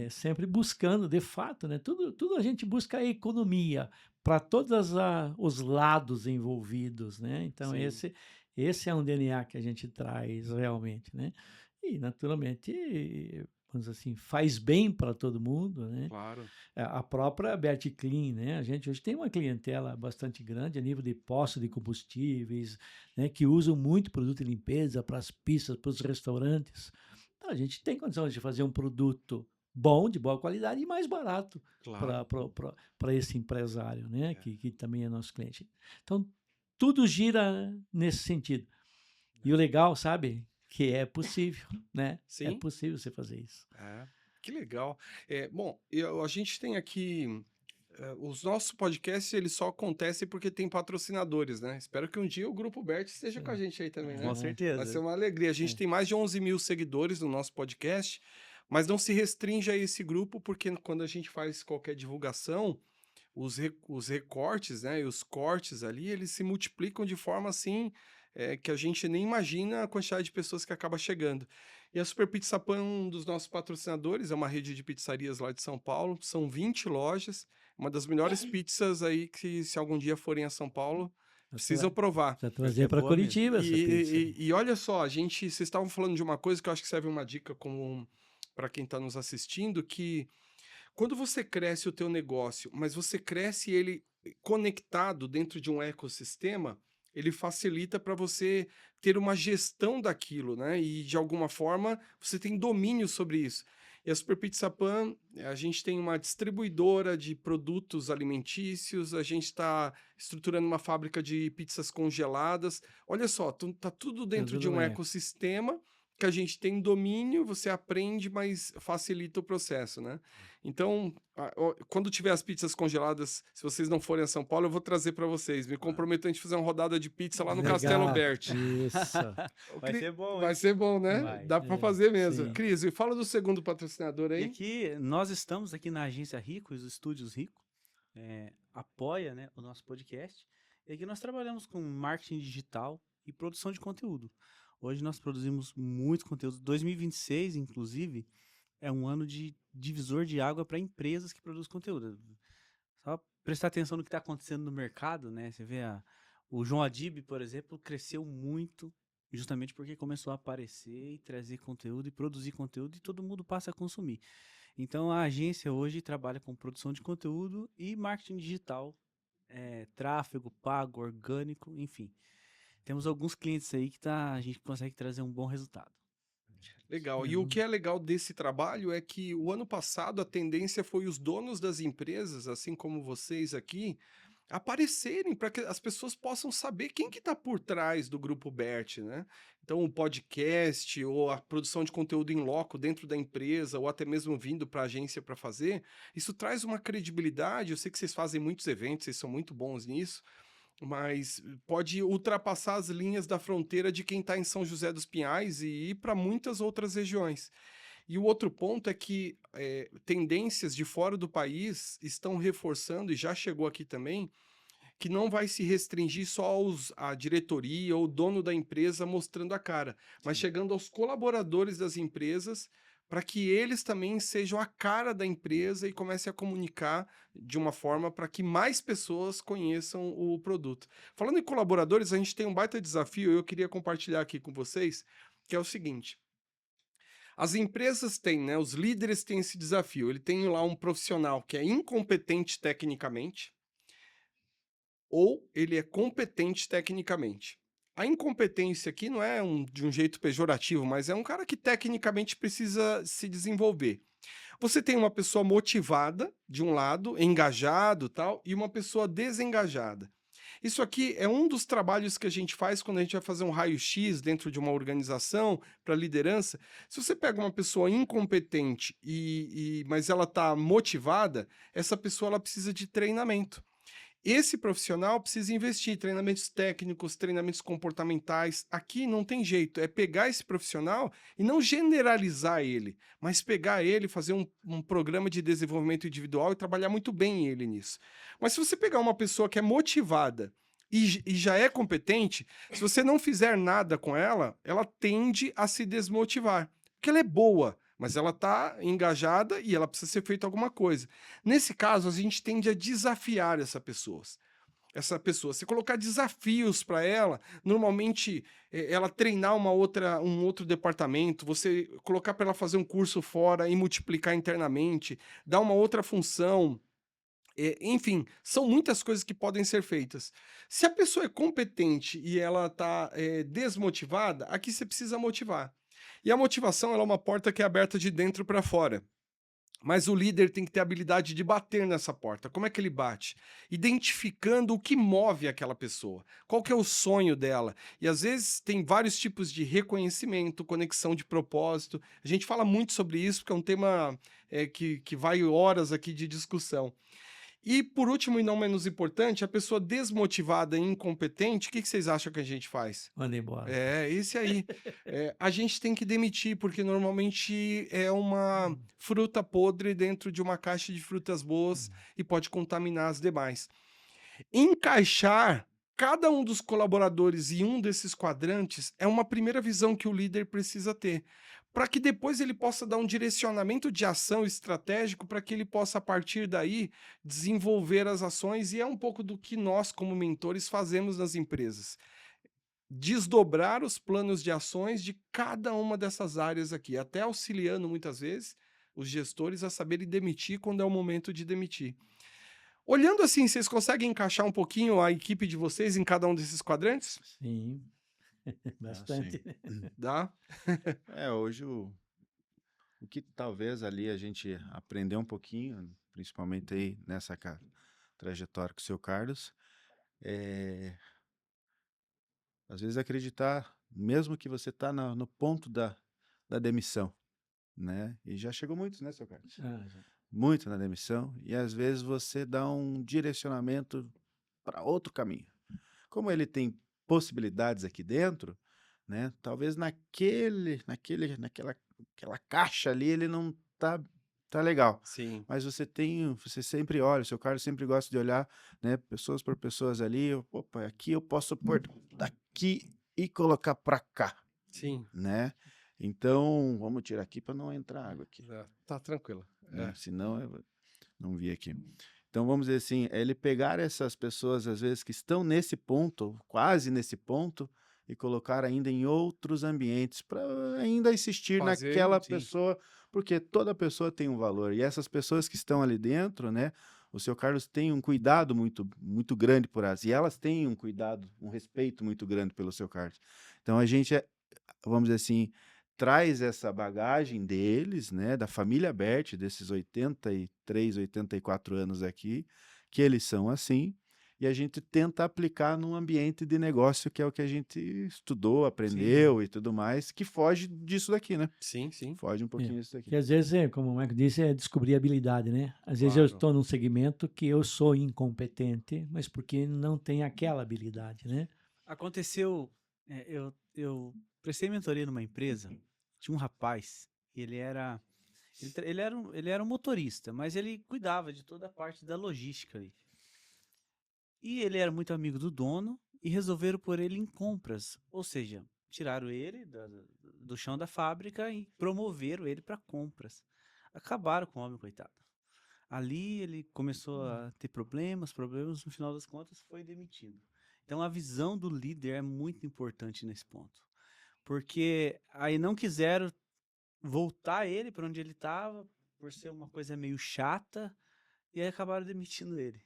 Sempre buscando, de fato, né? Tudo a gente busca a economia para todos os lados envolvidos, né? Então, Sim. esse é um DNA que a gente traz realmente, né? E, naturalmente, vamos dizer assim, faz bem para todo mundo, né? Claro. A própria Berti Clean, né? A gente hoje tem uma clientela bastante grande a nível de postos de combustíveis, né? Que usam muito produto de limpeza para as pistas, para os restaurantes. Então, a gente tem condições de fazer um produto bom, de boa qualidade e mais barato Claro. para esse empresário, né? Que também é nosso cliente. Então, tudo gira nesse sentido. E o legal, sabe? Que é possível, né? É Sim. possível você fazer isso. Que legal. Bom, a gente tem aqui. Os nossos podcasts eles só acontecem porque tem patrocinadores, né? Espero que um dia o Grupo Bert esteja com a gente aí também, né? Com É. Vai ser certeza. uma alegria. A gente tem mais de 11 mil seguidores no nosso podcast, mas não se restringe a esse grupo, porque quando a gente faz qualquer divulgação, os recortes, né, e os cortes ali, eles se multiplicam de forma assim, que a gente nem imagina a quantidade de pessoas que acaba chegando. E a Super Pizza Pan é um dos nossos patrocinadores, é uma rede de pizzarias lá de São Paulo, são 20 lojas, uma das melhores pizzas aí que se algum dia forem a São Paulo, precisam provar. Já ser trazer para boa mesmo. Curitiba essa pizza. E olha só, vocês estavam falando de uma coisa que eu acho que serve uma dica para quem está nos assistindo, que quando você cresce o teu negócio, mas você cresce ele conectado dentro de um ecossistema, ele facilita para você ter uma gestão daquilo, né? E de alguma forma você tem domínio sobre isso. E a Super Pizza Pan, a gente tem uma distribuidora de produtos alimentícios, a gente está estruturando uma fábrica de pizzas congeladas. Olha só, tá tudo dentro Tudo de um no eco. ecossistema que a gente tem domínio, você aprende, mas facilita o processo, né? Então, quando tiver as pizzas congeladas, se vocês não forem a São Paulo, eu vou trazer para vocês. Me comprometo a gente fazer uma rodada de pizza lá no Legal. Castelo Bert. Isso. Vai ser bom, Vai hein? ser bom, né? Vai. Dá para fazer mesmo. sim. Cris, e fala do segundo patrocinador E aí. aqui, nós estamos aqui na agência Rico, os estúdios Rico, apoia, né, o nosso podcast. E aqui nós trabalhamos com marketing digital e produção de conteúdo. Hoje nós produzimos muito conteúdo. 2026, inclusive, é um ano de divisor de água para empresas que produzem conteúdo. Só prestar atenção no que está acontecendo no mercado, né? Você vê o João Adib, por exemplo, cresceu muito justamente porque começou a aparecer e trazer conteúdo e produzir conteúdo e todo mundo passa a consumir. Então a agência hoje trabalha com produção de conteúdo e marketing digital, tráfego pago, orgânico, enfim. Temos alguns clientes aí que a gente consegue trazer um bom resultado. Legal. E o que é legal desse trabalho é que o ano passado a tendência foi os donos das empresas, assim como vocês aqui, aparecerem para que as pessoas possam saber quem que está por trás do Grupo Bert, né? Então, o podcast ou a produção de conteúdo em loco dentro da empresa ou até mesmo vindo para a agência para fazer, isso traz uma credibilidade. Eu sei que vocês fazem muitos eventos, vocês são muito bons nisso, mas pode ultrapassar as linhas da fronteira de quem está em São José dos Pinhais e ir para muitas outras regiões. E o outro ponto é que tendências de fora do país estão reforçando, e já chegou aqui também, que não vai se restringir só à diretoria ou dono da empresa mostrando a cara, mas chegando aos colaboradores das empresas para que eles também sejam a cara da empresa e comecem a comunicar de uma forma para que mais pessoas conheçam o produto. Falando em colaboradores, a gente tem um baita desafio, eu queria compartilhar aqui com vocês, que é o seguinte. As empresas têm, né? Os líderes têm esse desafio. Ele tem lá um profissional que é incompetente tecnicamente, ou ele é competente tecnicamente. A incompetência aqui não é de um jeito pejorativo, mas é um cara que tecnicamente precisa se desenvolver. Você tem uma pessoa motivada, de um lado, engajado tal, e uma pessoa desengajada. Isso aqui é um dos trabalhos que a gente faz quando a gente vai fazer um raio-x dentro de uma organização para liderança. Se você pega uma pessoa incompetente, mas ela está motivada, essa pessoa ela precisa de treinamento. Esse profissional precisa investir em treinamentos técnicos, treinamentos comportamentais. Aqui não tem jeito, é pegar esse profissional e não generalizar ele, mas pegar ele, fazer um programa de desenvolvimento individual e trabalhar muito bem ele nisso. Mas se você pegar uma pessoa que é motivada e já é competente, se você não fizer nada com ela, ela tende a se desmotivar, porque ela é boa, mas ela está engajada e ela precisa ser feita alguma coisa. Nesse caso, a gente tende a desafiar essa pessoa. Você colocar desafios para ela, normalmente ela treinar um outro departamento, você colocar para ela fazer um curso fora e multiplicar internamente, dar uma outra função. Enfim, são muitas coisas que podem ser feitas. Se a pessoa é competente e ela está desmotivada, aqui você precisa motivar. E a motivação ela é uma porta que é aberta de dentro para fora. Mas o líder tem que ter a habilidade de bater nessa porta. Como é que ele bate? Identificando o que move aquela pessoa. Qual que é o sonho dela? E às vezes tem vários tipos de reconhecimento, conexão de propósito. A gente fala muito sobre isso, porque é um tema que vai horas aqui de discussão. E, por último e não menos importante, a pessoa desmotivada e incompetente, o que vocês acham que a gente faz? Manda embora. Esse aí. A gente tem que demitir, porque normalmente é uma fruta podre dentro de uma caixa de frutas boas e pode contaminar as demais. Encaixar cada um dos colaboradores em um desses quadrantes é uma primeira visão que o líder precisa ter, para que depois ele possa dar um direcionamento de ação estratégico para que ele possa, a partir daí, desenvolver as ações, e é um pouco do que nós, como mentores, fazemos nas empresas. Desdobrar os planos de ações de cada uma dessas áreas aqui, até auxiliando, muitas vezes, os gestores a saberem demitir quando é o momento de demitir. Olhando assim, vocês conseguem encaixar um pouquinho a equipe de vocês em cada um desses quadrantes? Sim, bastante. Dá? Hoje o que talvez ali a gente aprendeu um pouquinho, principalmente aí nessa trajetória com o seu Carlos, é às vezes acreditar, mesmo que você está no ponto da demissão, né? E já chegou muitos, né, seu Carlos? Já. Muito na demissão, e às vezes você dá um direcionamento para outro caminho. Como ele tem possibilidades aqui dentro, né? Talvez naquela caixa ali ele não tá legal. Sim. Mas você sempre olha, o seu Carlos sempre gosta de olhar, né, pessoas por pessoas ali, opa, aqui eu posso pôr daqui e colocar para cá, Sim. né? Então, vamos tirar aqui para não entrar água aqui. Tá tranquilo. Senão eu não vi aqui. Então, vamos dizer assim, ele pegar essas pessoas, às vezes, que estão nesse ponto, quase nesse ponto, e colocar ainda em outros ambientes, para ainda insistir naquela pessoa, porque toda pessoa tem um valor. E essas pessoas que estão ali dentro, né? O seu Carlos tem um cuidado muito, muito grande por elas, e elas têm um cuidado, um respeito muito grande pelo seu Carlos. Então, a gente, vamos dizer assim, traz essa bagagem deles, né, da família Bert, desses 83, 84 anos aqui, que eles são assim, e a gente tenta aplicar num ambiente de negócio que é o que a gente estudou, aprendeu e tudo mais, que foge disso daqui, né? Sim. Foge um pouquinho disso daqui. E às vezes, como o Marco disse, é descobrir habilidade, né? Às vezes eu estou num segmento que eu sou incompetente, mas porque não tenho aquela habilidade, né? Aconteceu, eu prestei mentoria numa empresa, tinha um rapaz, ele era um motorista, mas ele cuidava de toda a parte da logística ali. E ele era muito amigo do dono e resolveram pôr ele em compras. Ou seja, tiraram ele do chão da fábrica e promoveram ele para compras. Acabaram com o homem, coitado. Ali ele começou a ter problemas, no final das contas foi demitido. Então a visão do líder é muito importante nesse ponto. Porque aí não quiseram voltar ele para onde ele estava, por ser uma coisa meio chata, e aí acabaram demitindo ele.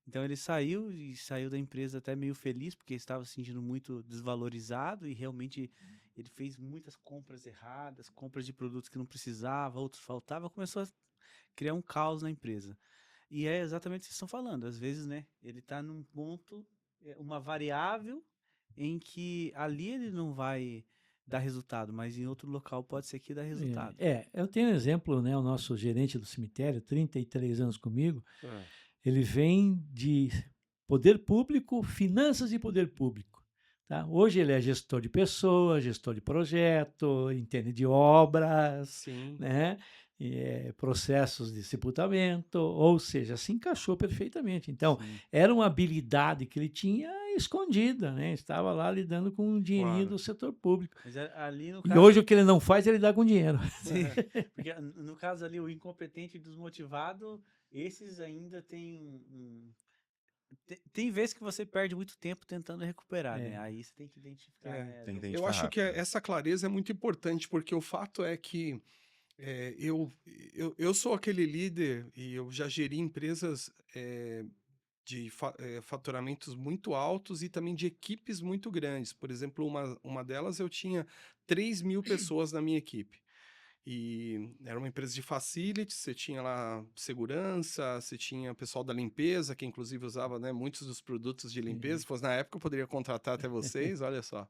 Então ele saiu da empresa até meio feliz, porque estava se sentindo muito desvalorizado e realmente ele fez muitas compras erradas, compras de produtos que não precisava, outros faltava, começou a criar um caos na empresa. E é exatamente o que vocês estão falando. Às vezes, né, ele está num ponto, uma variável em que ali ele não vai dar resultado, mas em outro local pode ser que dá resultado. Eu tenho um exemplo, né? O nosso gerente do cemitério, 33 anos comigo, É. ele vem de poder público, finanças e poder público. Tá? Hoje ele é gestor de pessoas, gestor de projeto, entende de obras, Sim. né? Processos de sepultamento, ou seja, se encaixou perfeitamente. Então, Sim. era uma habilidade que ele tinha escondida, né? Estava lá lidando com o dinheirinho Claro. do setor público. Mas ali no E caso, hoje o que ele não faz é lidar com dinheiro. porque no caso ali o incompetente e desmotivado, esses ainda tem vezes que você perde muito tempo tentando recuperar, né? Aí você tem que identificar. É, né, Tem que do- Eu identificar acho que rápido. essa clareza é muito importante, porque o fato é que eu sou aquele líder e eu já geri empresas de faturamentos muito altos e também de equipes muito grandes. Por exemplo, uma delas eu tinha 3.000 pessoas na minha equipe. E era uma empresa de facilities, você tinha lá segurança, você tinha pessoal da limpeza, que inclusive usava, né, muitos dos produtos de limpeza. Se fosse na época, eu poderia contratar até vocês, olha só.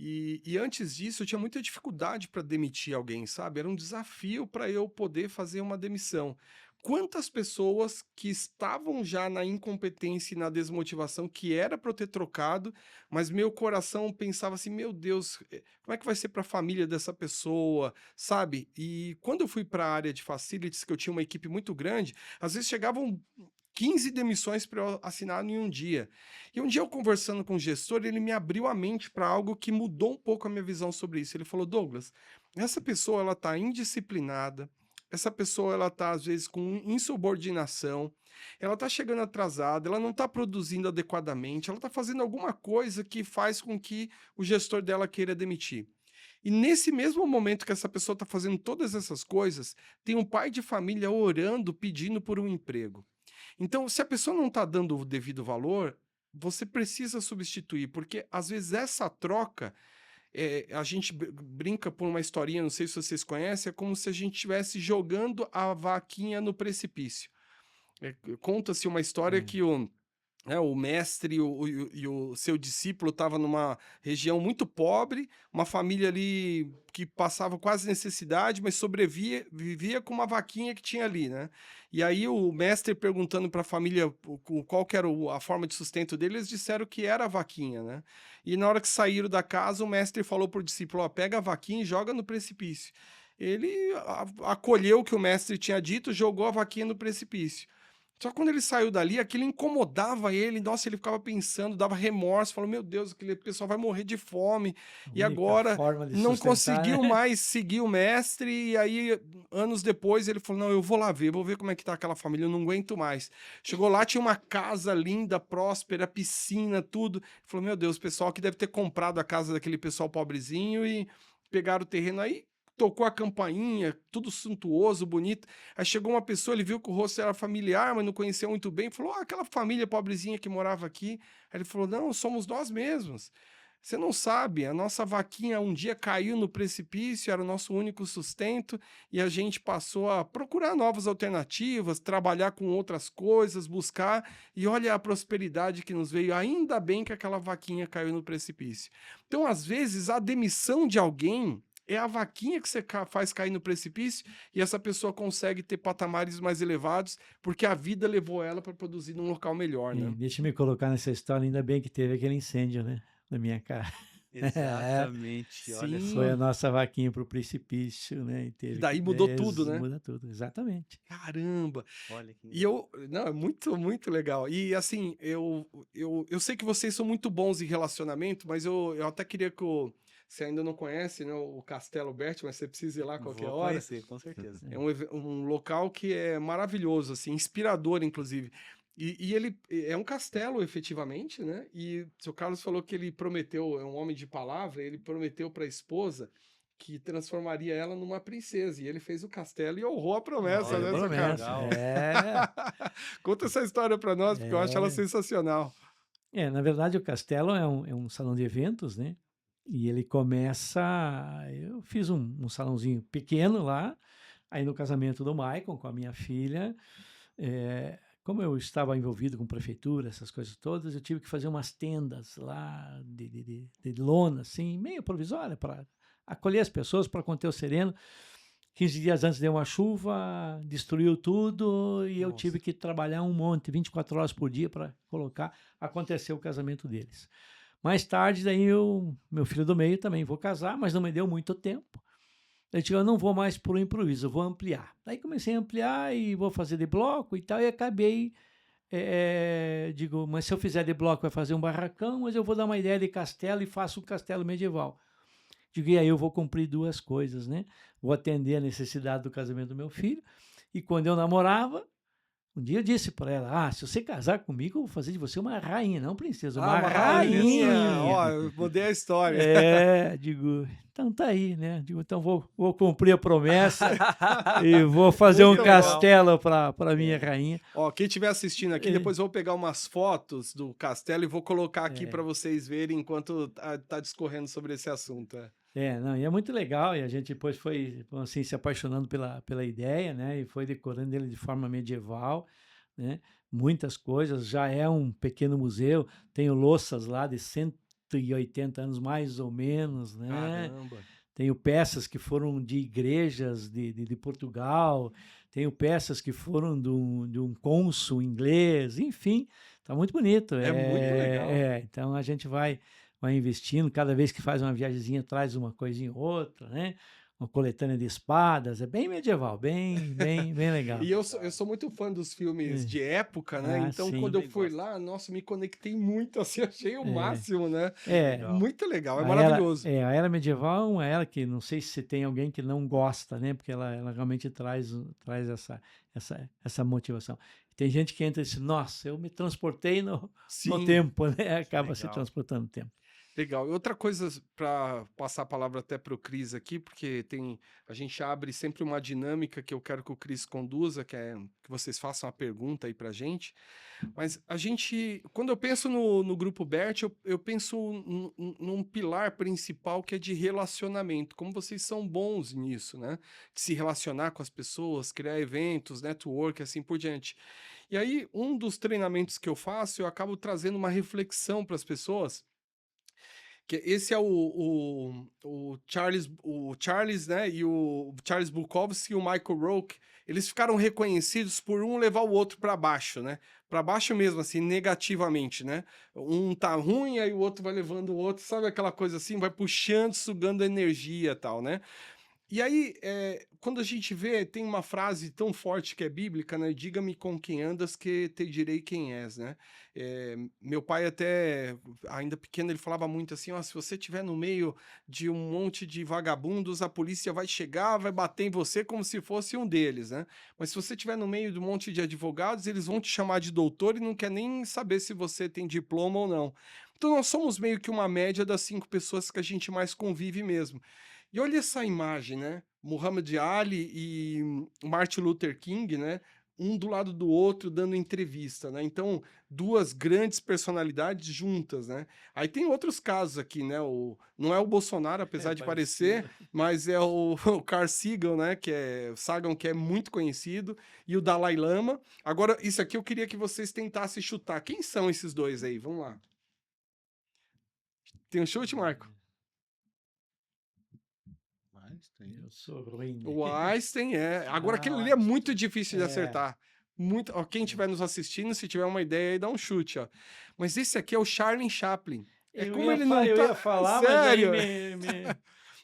E antes disso, eu tinha muita dificuldade para demitir alguém, sabe? Era um desafio para eu poder fazer uma demissão. Quantas pessoas que estavam já na incompetência e na desmotivação, que era para eu ter trocado, mas meu coração pensava assim: meu Deus, como é que vai ser para a família dessa pessoa, sabe? E quando eu fui para a área de facilities, que eu tinha uma equipe muito grande, às vezes chegavam 15 demissões para eu assinar em um dia. E um dia eu conversando com o gestor, ele me abriu a mente para algo que mudou um pouco a minha visão sobre isso. Ele falou: Douglas, essa pessoa ela está indisciplinada, essa pessoa ela está às vezes com insubordinação, ela está chegando atrasada, ela não está produzindo adequadamente, ela está fazendo alguma coisa que faz com que o gestor dela queira demitir. E nesse mesmo momento que essa pessoa está fazendo todas essas coisas, tem um pai de família orando, pedindo por um emprego. Então, se a pessoa não está dando o devido valor, você precisa substituir, porque às vezes essa troca, a gente brinca por uma historinha, não sei se vocês conhecem, é como se a gente estivesse jogando a vaquinha no precipício. Conta-se uma história que o mestre e o seu discípulo estavam numa região muito pobre, uma família ali que passava quase necessidade, mas vivia com uma vaquinha que tinha ali, né? E aí o mestre perguntando para a família qual que era a forma de sustento deles, eles disseram que era a vaquinha, né? E na hora que saíram da casa, o mestre falou para o discípulo: ó, pega a vaquinha e joga no precipício. Ele acolheu o que o mestre tinha dito, jogou a vaquinha no precipício. Só que quando ele saiu dali, aquilo incomodava ele. Nossa, ele ficava pensando, dava remorso, falou: meu Deus, aquele pessoal vai morrer de fome. E agora não conseguiu mais seguir o mestre. E aí, anos depois, ele falou: não, eu vou lá ver, vou ver como é que tá aquela família, eu não aguento mais. Chegou lá, tinha uma casa linda, próspera, piscina, tudo. Ele falou: meu Deus, o pessoal que deve ter comprado a casa daquele pessoal pobrezinho e pegaram o terreno aí. Tocou a campainha, tudo suntuoso, bonito. Aí chegou uma pessoa, ele viu que o rosto era familiar, mas não conhecia muito bem. Falou: aquela família pobrezinha que morava aqui. Aí ele falou: não, somos nós mesmos. Você não sabe, a nossa vaquinha um dia caiu no precipício, era o nosso único sustento, e a gente passou a procurar novas alternativas, trabalhar com outras coisas, buscar, e olha a prosperidade que nos veio. Ainda bem que aquela vaquinha caiu no precipício. Então, às vezes, a demissão de alguém é a vaquinha que você faz cair no precipício e essa pessoa consegue ter patamares mais elevados porque a vida levou ela para produzir num local melhor, né? Deixa eu me colocar nessa história, ainda bem que teve aquele incêndio, né? Na minha casa. Exatamente, olha Sim. só. Foi a nossa vaquinha pro precipício, né? E teve daí que mudou tudo, né? muda tudo, exatamente. Caramba! Olha que E não, é muito, muito legal. E assim, eu sei que vocês são muito bons em relacionamento, mas eu até queria que você ainda não conhece, né, o Castelo Berti, mas você precisa ir lá a qualquer vou hora. conhecer, com certeza. É um local que é maravilhoso, assim, inspirador, inclusive. E ele é um castelo, efetivamente, né? E o seu Carlos falou que ele prometeu, é um homem de palavra, ele prometeu para a esposa que transformaria ela numa princesa. E ele fez o castelo e honrou a promessa, Olha, né, que seu Carlos? Promessa, legal. Conta essa história para nós, porque eu acho ela sensacional. na verdade o castelo é um salão de eventos, né? E ele começa, eu fiz um salãozinho pequeno lá, aí no casamento do Maicon com a minha filha, como eu estava envolvido com prefeitura, essas coisas todas, eu tive que fazer umas tendas lá de lona, assim, meio provisória, para acolher as pessoas, para conter o sereno. 15 dias antes deu uma chuva, destruiu tudo e eu Nossa. tive que trabalhar um monte, 24 horas por dia para colocar. Aconteceu o casamento deles. Mais tarde, daí meu filho do meio também vou casar, mas não me deu muito tempo. Eu disse, eu não vou mais por improviso, eu vou ampliar. Daí comecei a ampliar e vou fazer de bloco e tal, e acabei, digo, mas se eu fizer de bloco vai fazer um barracão, mas eu vou dar uma ideia de castelo e faço um castelo medieval. Digo, e aí eu vou cumprir duas coisas, né? Vou atender a necessidade do casamento do meu filho, e quando eu namorava, um dia eu disse para ela, se você casar comigo, eu vou fazer de você uma rainha, não princesa, uma rainha. Ó, eu mudei a história. Digo, então tá aí, né? Digo, então vou cumprir a promessa e vou fazer um Muito legal. castelo para minha rainha. Ó, quem estiver assistindo aqui, depois eu vou pegar umas fotos do castelo e vou colocar aqui para vocês verem enquanto tá discorrendo sobre esse assunto. Não, e é muito legal, e a gente depois foi assim, se apaixonando pela ideia, né? E foi decorando ele de forma medieval, né? Muitas coisas, já é um pequeno museu, tenho louças lá de 180 anos mais ou menos, né? Caramba. Tenho peças que foram de igrejas de Portugal, tenho peças que foram de um cônsul inglês, enfim, tá muito bonito. É muito legal. Então a gente vai investindo, cada vez que faz uma viagemzinha traz uma coisinha ou outra, né? Uma coletânea de espadas, é bem medieval, bem legal. E eu sou muito fã dos filmes de época, né? Então, sim. quando eu Também fui gosto. lá, nossa, me conectei muito, assim, achei o máximo, né? Legal. Muito legal, é A maravilhoso. a era medieval é uma era que não sei se tem alguém que não gosta, né? Porque ela realmente traz essa motivação. Tem gente que entra e diz, nossa, eu me transportei no Sim. tempo, né? Acaba se Legal. transportando no tempo. Legal. E outra coisa, para passar a palavra até para o Cris aqui, porque a gente abre sempre uma dinâmica que eu quero que o Cris conduza, que é que vocês façam a pergunta aí para a gente. Mas quando eu penso no Grupo Bert, eu penso num pilar principal que é de relacionamento. Como vocês são bons nisso, né? De se relacionar com as pessoas, criar eventos, network, assim por diante. E aí, um dos treinamentos que eu faço, eu acabo trazendo uma reflexão para as pessoas. Que esse é o Charles, né, e o Charles Bukowski e o Michael Rourke, eles ficaram reconhecidos por um levar o outro para baixo, né? Para baixo mesmo, assim, negativamente, né? Um tá ruim, aí o outro vai levando o outro, sabe aquela coisa assim, vai puxando, sugando energia e tal, né? E aí, quando a gente vê, tem uma frase tão forte que é bíblica, né? Diga-me com quem andas que te direi quem és, né? Meu pai até, ainda pequeno, ele falava muito assim, se você estiver no meio de um monte de vagabundos, a polícia vai chegar, vai bater em você como se fosse um deles, né? Mas se você estiver no meio de um monte de advogados, eles vão te chamar de doutor e não quer nem saber se você tem diploma ou não. Então nós somos meio que uma média das 5 pessoas que a gente mais convive mesmo. E olha essa imagem, né? Muhammad Ali e Martin Luther King, né? Um do lado do outro dando entrevista, né? Então, duas grandes personalidades juntas, né? Aí tem outros casos aqui, né? Não é o Bolsonaro, apesar de parecer, mas é o Carl Sagan, né? Sagan, que é muito conhecido, e o Dalai Lama. Agora, isso aqui eu queria que vocês tentassem chutar. Quem são esses dois aí? Vamos lá. Tem um chute, Marco? Eu sou ruim. O Einstein Agora, aquele ali é Einstein. muito difícil de acertar. Ó, quem estiver nos assistindo, se tiver uma ideia aí, dá um chute, ó. Mas esse aqui é o Charlie Chaplin. É Eu como ia, ele não eu tá. ia falar, mas aí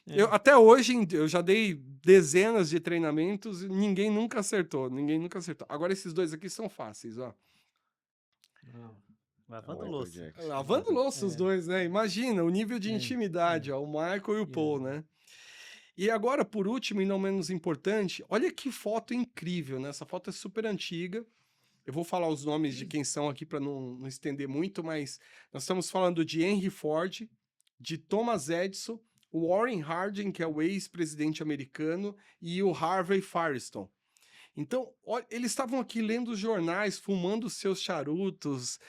Sério. Até hoje, eu já dei dezenas de treinamentos e ninguém nunca acertou. Ninguém nunca acertou. Agora, esses dois aqui são fáceis, ó. Não, É o lavando Michael louça. Jackson. Lavando louça os É, dois, né? Imagina o nível de é, intimidade, é. ó, o Michael e o Paul, É. né? E agora, por último e não menos importante, olha que foto incrível, né? Essa foto é super antiga. Eu vou falar os nomes de quem são aqui para não estender muito, mas nós estamos falando de Henry Ford, de Thomas Edison, o Warren Harding, que é o ex-presidente americano, e o Harvey Firestone. Então, eles estavam aqui lendo os jornais, fumando seus charutos.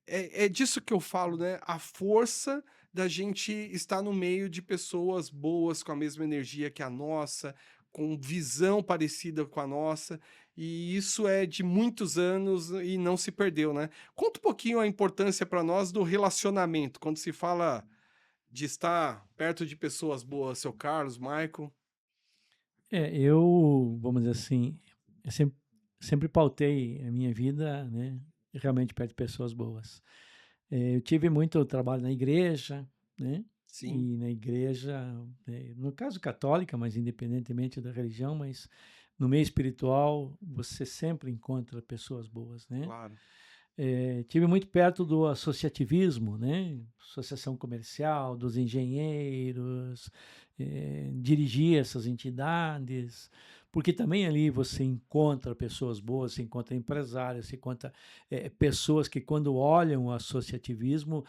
É disso que eu falo, né? A força da gente estar no meio de pessoas boas, com a mesma energia que a nossa, com visão parecida com a nossa. E isso é de muitos anos e não se perdeu, né? Conta um pouquinho a importância para nós do relacionamento, quando se fala de estar perto de pessoas boas, seu Carlos, Michael. Vamos dizer assim, eu sempre pautei a minha vida, né, realmente perto de pessoas boas. Eu tive muito trabalho na igreja, né, Sim, e na igreja, no caso católica, mas independentemente da religião, mas no meio espiritual, você sempre encontra pessoas boas, né? claro. Tive muito perto do associativismo, né? Associação comercial, dos engenheiros, dirigi essas entidades, porque também ali você encontra pessoas boas, você encontra empresários, você encontra pessoas que quando olham o associativismo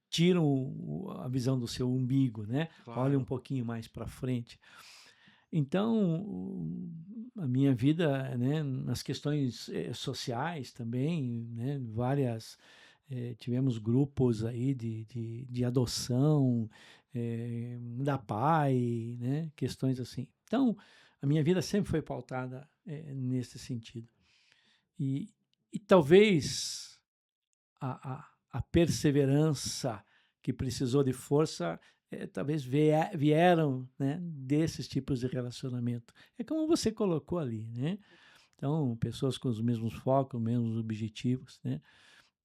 tiram a visão do seu umbigo, né? Olham um Claro. pouquinho mais para frente. Então, a minha vida, né, nas questões sociais também, né, tivemos grupos aí de adoção, da PAI, né, questões assim. Então, a minha vida sempre foi pautada nesse sentido. E, e talvez a perseverança que precisou de força, talvez vieram, né, desses tipos de relacionamento. É como você colocou ali, né? Então, pessoas com os mesmos focos, os mesmos objetivos, né?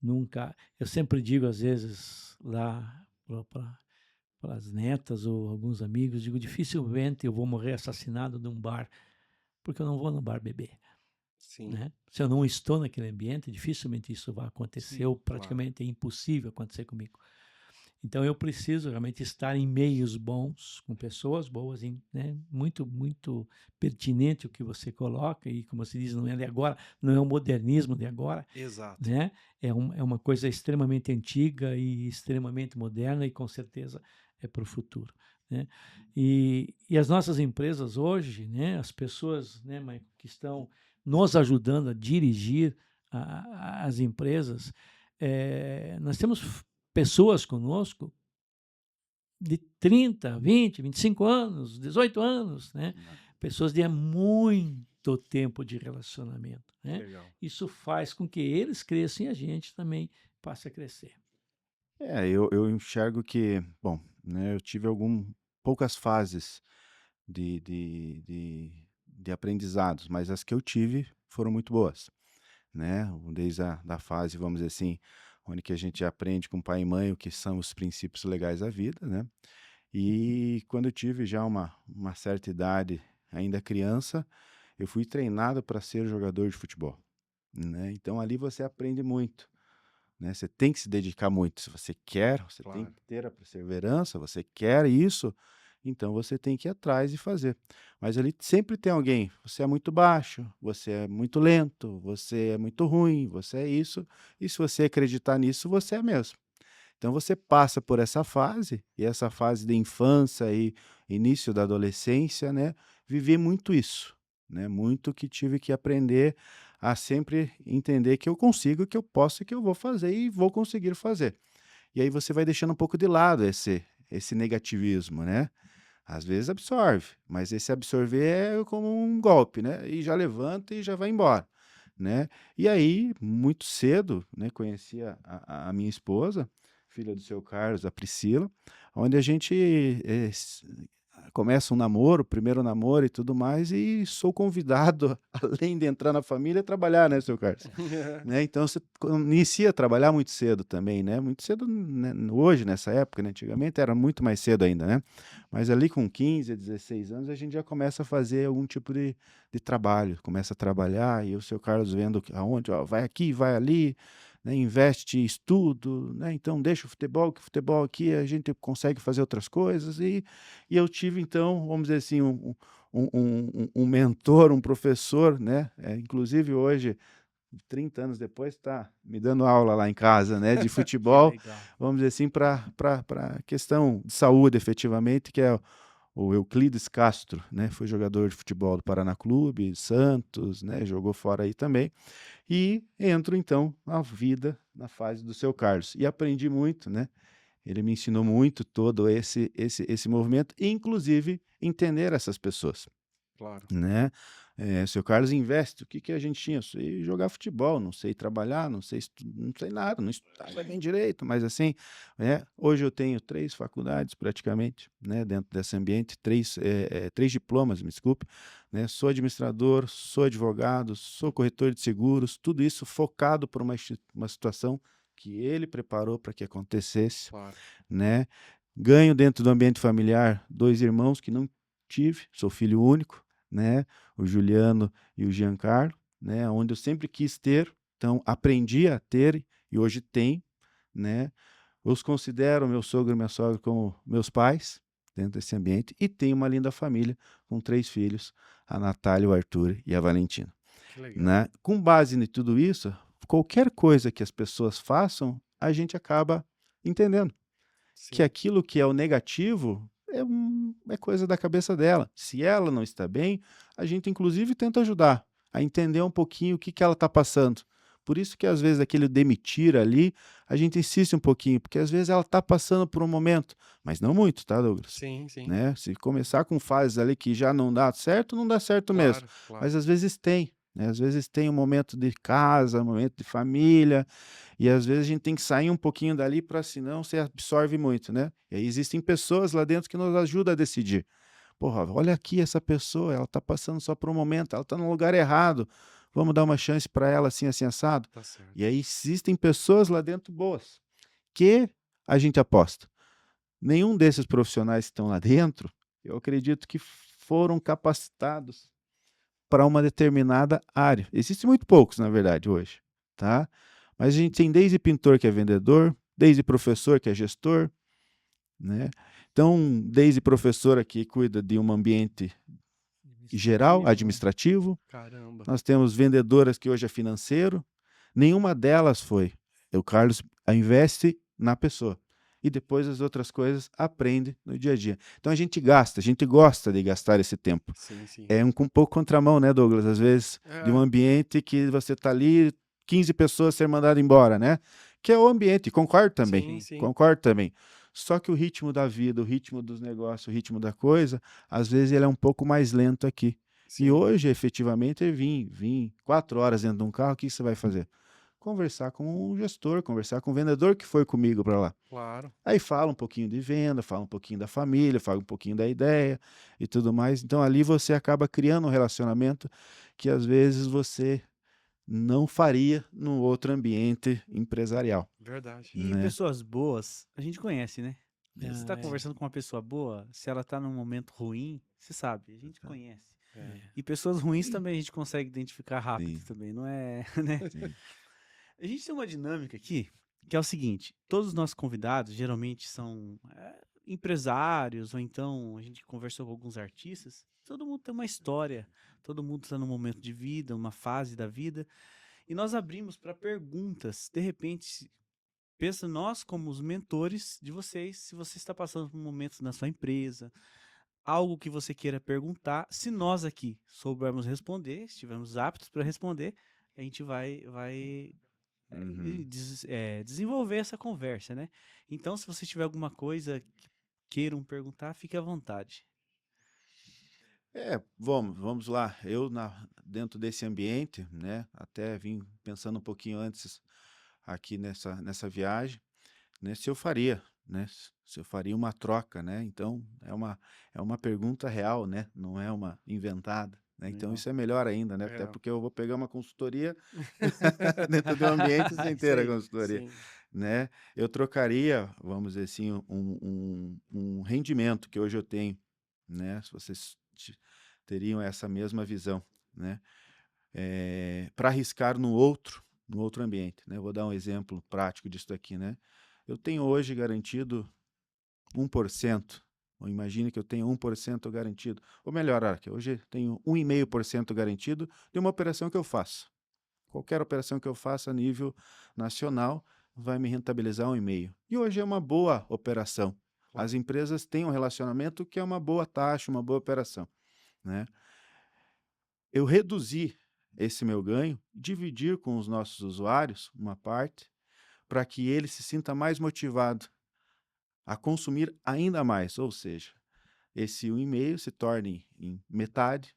Nunca. Eu sempre digo, às vezes, lá para as netas ou alguns amigos, digo, dificilmente eu vou morrer assassinado num bar, porque eu não vou no bar beber. Sim, Né? Se eu não estou naquele ambiente, dificilmente isso vai acontecer, ou claro. praticamente é impossível acontecer comigo. Então eu preciso realmente estar em meios bons, com pessoas boas, né? Muito, muito pertinente o que você coloca, e como se diz, não é de agora, não é o modernismo de agora, Exato. né? É uma coisa extremamente antiga e extremamente moderna, e com certeza é para o futuro. Né? E as nossas empresas hoje, né? As pessoas, né, Michael, que estão nos ajudando a dirigir as empresas, nós temos pessoas conosco de 30, 20, 25 anos, 18 anos, né? Pessoas de muito tempo de relacionamento, Que né? legal. Isso faz com que eles cresçam e a gente também passe a crescer. Eu enxergo que, bom, né, eu tive poucas fases de aprendizados, mas as que eu tive foram muito boas, né? Desde a da fase, vamos dizer assim, onde que a gente aprende com pai e mãe o que são os princípios legais da vida, né? E quando eu tive já uma certa idade, ainda criança, eu fui treinado para ser jogador de futebol, né? Então ali você aprende muito, né? Você tem que se dedicar muito. Se você quer, você tem Claro. que ter a perseverança, você quer isso, então você tem que ir atrás e fazer. Mas ali sempre tem alguém, você é muito baixo, você é muito lento, você é muito ruim, você é isso, e se você acreditar nisso, você é mesmo. Então você passa por essa fase, e essa fase de infância e início da adolescência, né, vivi muito isso, né, muito que tive que aprender a sempre entender que eu consigo, que eu posso e que eu vou fazer e vou conseguir fazer. E aí você vai deixando um pouco de lado esse negativismo, né? Às vezes absorve, mas esse absorver é como um golpe, né? E já levanta e já vai embora, né? E aí, muito cedo, né, conheci a minha esposa, filha do seu Carlos, a Priscila, onde a gente começa um namoro, primeiro namoro e tudo mais, e sou convidado, além de entrar na família, a trabalhar, né, seu Carlos? Né? Então você inicia a trabalhar muito cedo também, né? Muito cedo, né? Hoje, nessa época, né? Antigamente era muito mais cedo ainda, né? Mas ali com 15, 16 anos, a gente já começa a fazer algum tipo de trabalho, começa a trabalhar, e o seu Carlos vendo aonde, ó, vai aqui, vai ali, né? Investe em estudo, né? Então deixa o futebol, que o futebol aqui a gente consegue fazer outras coisas, e eu tive então, vamos dizer assim, um mentor, um professor, né? Inclusive hoje, 30 anos depois, está me dando aula lá em casa, né, de Que futebol, legal. vamos dizer assim, para questão de saúde, efetivamente, que é o Euclides Castro, né, foi jogador de futebol do Paraná Clube, Santos, né, jogou fora aí também, e entro então na vida, na fase do seu Carlos, e aprendi muito, né, ele me ensinou muito todo esse movimento, inclusive entender essas pessoas, Claro. né? Seu Carlos investe, o que que a gente tinha? Eu sei jogar futebol, não sei trabalhar, não sei nada, não estudava bem direito, mas assim, hoje eu tenho 3 faculdades praticamente, né, dentro desse ambiente, 3 diplomas, me desculpe, né? Sou administrador, sou advogado, sou corretor de seguros, tudo isso focado por uma situação que ele preparou para que acontecesse, Claro. né? Ganho dentro do ambiente familiar 2 irmãos que não tive, sou filho único, né? O Juliano e o Giancarlo, né? Onde eu sempre quis ter, então aprendi a ter e hoje tenho, né? Os considero meu sogro e minha sogra como meus pais dentro desse ambiente e tenho uma linda família com 3 filhos, a Natália, o Arthur e a Valentina, Que legal. né? Com base em tudo isso, qualquer coisa que as pessoas façam, a gente acaba entendendo que Sim. aquilo que é o negativo é coisa da cabeça dela. Se ela não está bem, a gente inclusive tenta ajudar a entender um pouquinho o que que ela está passando. Por isso que às vezes aquele demitir ali, a gente insiste um pouquinho, porque às vezes ela está passando por um momento, mas não muito, tá, Douglas? Sim, sim. Né? Se começar com fases ali que já não dá certo, não dá certo mesmo. Claro, claro. Mas às vezes tem, né? Às vezes tem um momento de casa, um momento de família, e às vezes a gente tem que sair um pouquinho dali para senão você absorve muito, né? E aí existem pessoas lá dentro que nos ajudam a decidir. Porra, olha aqui essa pessoa, ela tá passando só por um momento, ela tá no lugar errado. Vamos dar uma chance para ela assim, assim, assado. Tá certo. E aí existem pessoas lá dentro boas que a gente aposta. Nenhum desses profissionais que estão lá dentro, eu acredito que foram capacitados para uma determinada área. Existem muito poucos, na verdade, hoje, tá? Mas a gente tem desde pintor que é vendedor, desde professor que é gestor, né? Então, desde professora que cuida de um ambiente geral, administrativo, Caramba. nós temos vendedoras que hoje é financeiro, nenhuma delas foi. O Carlos investe na pessoa. E depois as outras coisas aprende no dia a dia. Então a gente gosta de gastar esse tempo. Sim, sim. É um pouco contramão, né, Douglas? Às vezes, de um ambiente que você está ali, 15 pessoas ser mandado embora, né? Que é o ambiente, concordo também. Sim, sim. Concordo também. Só que o ritmo da vida, o ritmo dos negócios, o ritmo da coisa, às vezes ele é um pouco mais lento aqui. Sim. E hoje, efetivamente, é vim 4 horas dentro de um carro, o que você vai fazer? Conversar com o gestor, conversar com o vendedor que foi comigo para lá. Claro. Aí fala um pouquinho de venda, fala um pouquinho da família, fala um pouquinho da ideia e tudo mais. Então ali você acaba criando um relacionamento que às vezes você não faria no outro ambiente empresarial. Verdade. E Né? pessoas boas, a gente conhece, né? Você está é. conversando com uma pessoa boa, se ela está num momento ruim, você sabe, a gente conhece. É. E pessoas ruins também a gente consegue identificar rápido Sim. também, não é, né? Sim. A gente tem uma dinâmica aqui, que é o seguinte, todos os nossos convidados geralmente são empresários, ou então a gente conversou com alguns artistas, todo mundo tem uma história, todo mundo está num momento de vida, uma fase da vida, e nós abrimos para perguntas, de repente, pensa nós como os mentores de vocês, se você está passando por momentos na sua empresa, algo que você queira perguntar, se nós aqui soubermos responder, estivermos aptos para responder, a gente vai Uhum. desenvolver essa conversa, né? Então, se você tiver alguma coisa que queiram perguntar, fique à vontade. Vamos lá. Eu dentro desse ambiente, né? Até vim pensando um pouquinho antes aqui nessa viagem, né? Se eu faria, né? Se eu faria uma troca, né? Então, é uma pergunta real, né? Não é uma inventada, né? Então, Legal. isso é melhor ainda, né? Até É. porque eu vou pegar uma consultoria dentro do ambiente sem Isso ter a aí. consultoria, Sim, né? Eu trocaria, vamos dizer assim, um rendimento que hoje eu tenho, né? Se vocês teriam essa mesma visão, né? Para arriscar no outro ambiente, né? Eu vou dar um exemplo prático disso aqui, né? Eu tenho hoje garantido 1%, ou imagine que eu tenho 1% garantido, ou melhor, que hoje eu tenho 1,5% garantido de uma operação que eu faço. Qualquer operação que eu faça a nível nacional vai me rentabilizar 1,5%. E hoje é uma boa operação. As claro. empresas têm um relacionamento que é uma boa taxa, uma boa operação, né? Eu reduzi esse meu ganho, dividir com os nossos usuários uma parte, para que ele se sinta mais motivado a consumir ainda mais, ou seja, esse 1,5 se torne em metade,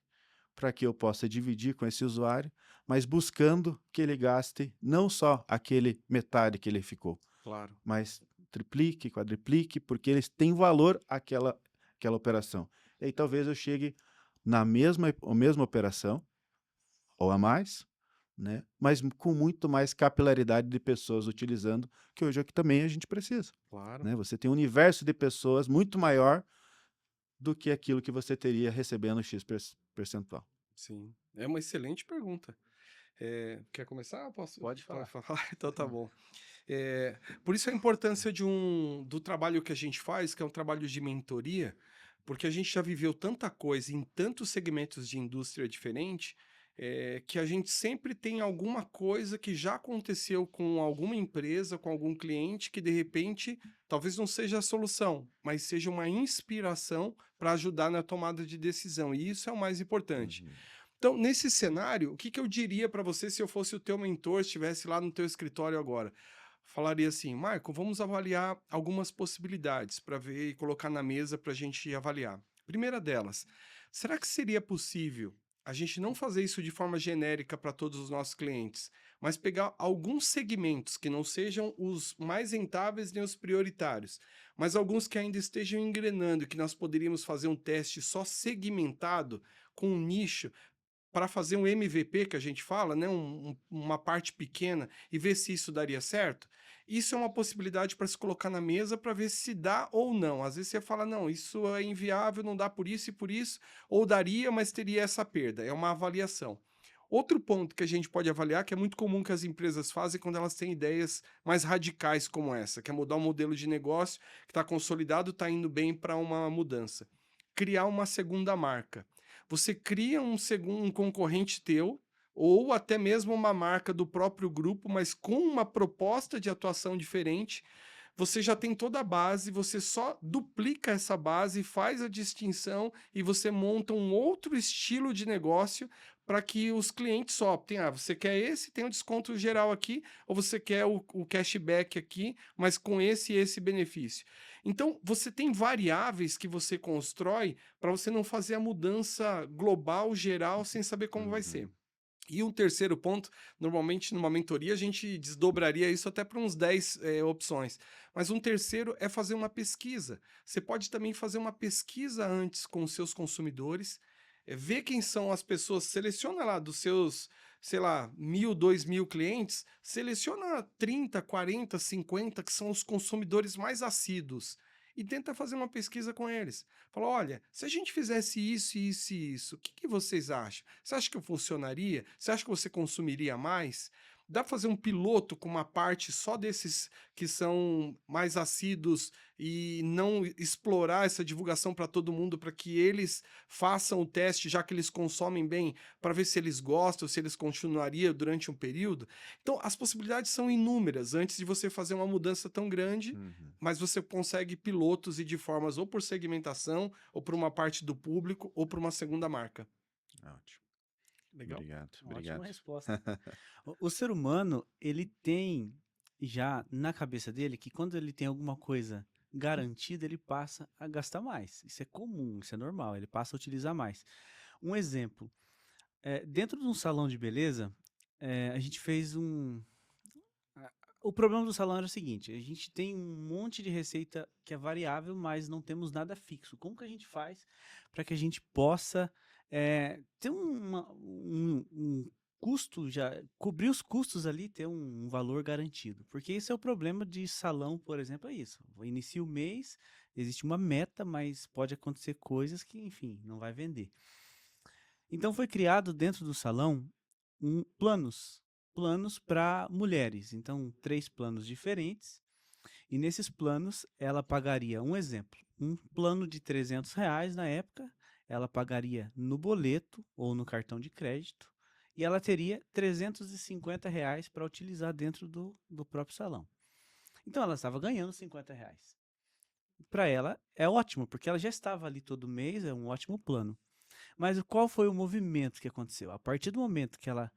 para que eu possa dividir com esse usuário, mas buscando que ele gaste não só aquele metade que ele ficou, Claro. mas triplique, quadriplique, porque eles têm valor aquela operação. E aí talvez eu chegue na mesma operação, ou a mais, né? Mas com muito mais capilaridade de pessoas utilizando, que hoje é o que também a gente precisa, Claro. né? Você tem um universo de pessoas muito maior do que aquilo que você teria recebendo X percentual. Sim. É uma excelente pergunta. Quer começar? Eu posso? Pode Pode falar. falar? Então tá bom. Por isso a importância do trabalho que a gente faz, que é um trabalho de mentoria, porque a gente já viveu tanta coisa em tantos segmentos de indústria diferente, que a gente sempre tem alguma coisa que já aconteceu com alguma empresa, com algum cliente, que de repente talvez não seja a solução, mas seja uma inspiração para ajudar na tomada de decisão. E isso é o mais importante. Uhum. Então, nesse cenário, o que eu diria para você se eu fosse o teu mentor, estivesse lá no teu escritório agora? Falaria assim, Marco, vamos avaliar algumas possibilidades para ver e colocar na mesa para a gente avaliar. Primeira delas, será que seria possível a gente não fazer isso de forma genérica para todos os nossos clientes, mas pegar alguns segmentos que não sejam os mais rentáveis nem os prioritários, mas alguns que ainda estejam engrenando e que nós poderíamos fazer um teste só segmentado com um nicho para fazer um MVP que a gente fala, né, uma parte pequena e ver se isso daria certo? Isso é uma possibilidade para se colocar na mesa para ver se dá ou não. Às vezes você fala, não, isso é inviável, não dá por isso e por isso, ou daria, mas teria essa perda. É uma avaliação. Outro ponto que a gente pode avaliar, que é muito comum que as empresas fazem quando elas têm ideias mais radicais como essa, que é mudar o modelo de negócio que está consolidado, está indo bem para uma mudança. Criar uma segunda marca. Você cria um concorrente teu, ou até mesmo uma marca do próprio grupo, mas com uma proposta de atuação diferente. Você já tem toda a base, você só duplica essa base, faz a distinção e você monta um outro estilo de negócio para que os clientes optem. Ah, você quer esse, tem um desconto geral aqui, ou você quer o cashback aqui, mas com esse e esse benefício. Então, você tem variáveis que você constrói para você não fazer a mudança global, geral, sem saber como vai Uhum. ser. E um terceiro ponto, normalmente numa mentoria a gente desdobraria isso até para uns 10 opções. Mas um terceiro é fazer uma pesquisa. Você pode também fazer uma pesquisa antes com os seus consumidores, ver quem são as pessoas, seleciona lá dos seus, sei lá, 1.000, 2.000 clientes, seleciona 30, 40, 50 que são os consumidores mais assíduos e tenta fazer uma pesquisa com eles. Fala, olha, se a gente fizesse isso, isso e isso, o que vocês acham? Você acha que funcionaria? Você acha que você consumiria mais? Dá para fazer um piloto com uma parte só desses que são mais assíduos e não explorar essa divulgação para todo mundo para que eles façam o teste, já que eles consomem bem, para ver se eles gostam, se eles continuariam durante um período? Então, as possibilidades são inúmeras antes de você fazer uma mudança tão grande, Uhum. mas você consegue pilotos e de formas ou por segmentação, ou por uma parte do público, ou por uma segunda marca. Ótimo. Legal? Obrigado, Ótima obrigado. resposta. O ser humano, ele tem já na cabeça dele que quando ele tem alguma coisa garantida, ele passa a gastar mais. Isso é comum, isso é normal, ele passa a utilizar mais. Um exemplo, dentro de um salão de beleza, a gente fez O problema do salão era o seguinte: a gente tem um monte de receita que é variável, mas não temos nada fixo. Como que a gente faz para que a gente possa ter um custo, já cobrir os custos ali, ter um valor garantido? Porque esse é o problema de salão, por exemplo, é isso. Inicia o mês, existe uma meta, mas pode acontecer coisas que, enfim, não vai vender. Então foi criado dentro do salão planos para mulheres. Então, 3 planos diferentes. E nesses planos, ela pagaria, um exemplo, um plano de R$ 300 na época, ela pagaria no boleto ou no cartão de crédito, e ela teria R$ 350 para utilizar dentro do próprio salão. Então, ela estava ganhando R$ 50. Para ela, é ótimo, porque ela já estava ali todo mês, é um ótimo plano. Mas qual foi o movimento que aconteceu? A partir do momento que ela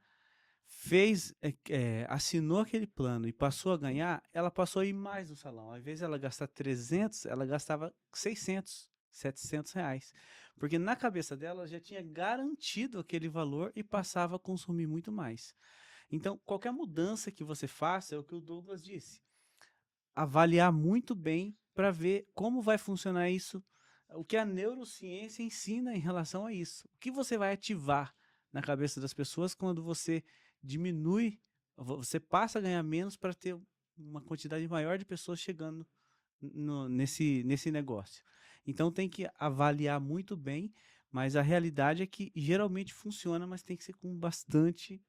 assinou aquele plano e passou a ganhar, ela passou a ir mais no salão. Ao invés de ela gastar 300, ela gastava 600, R$ 700. Porque na cabeça dela, ela já tinha garantido aquele valor e passava a consumir muito mais. Então, qualquer mudança que você faça, é o que o Douglas disse, avaliar muito bem para ver como vai funcionar isso, o que a neurociência ensina em relação a isso. O que você vai ativar na cabeça das pessoas quando você diminui, você passa a ganhar menos para ter uma quantidade maior de pessoas chegando nesse negócio. Então tem que avaliar muito bem, mas a realidade é que geralmente funciona, mas tem que ser com bastante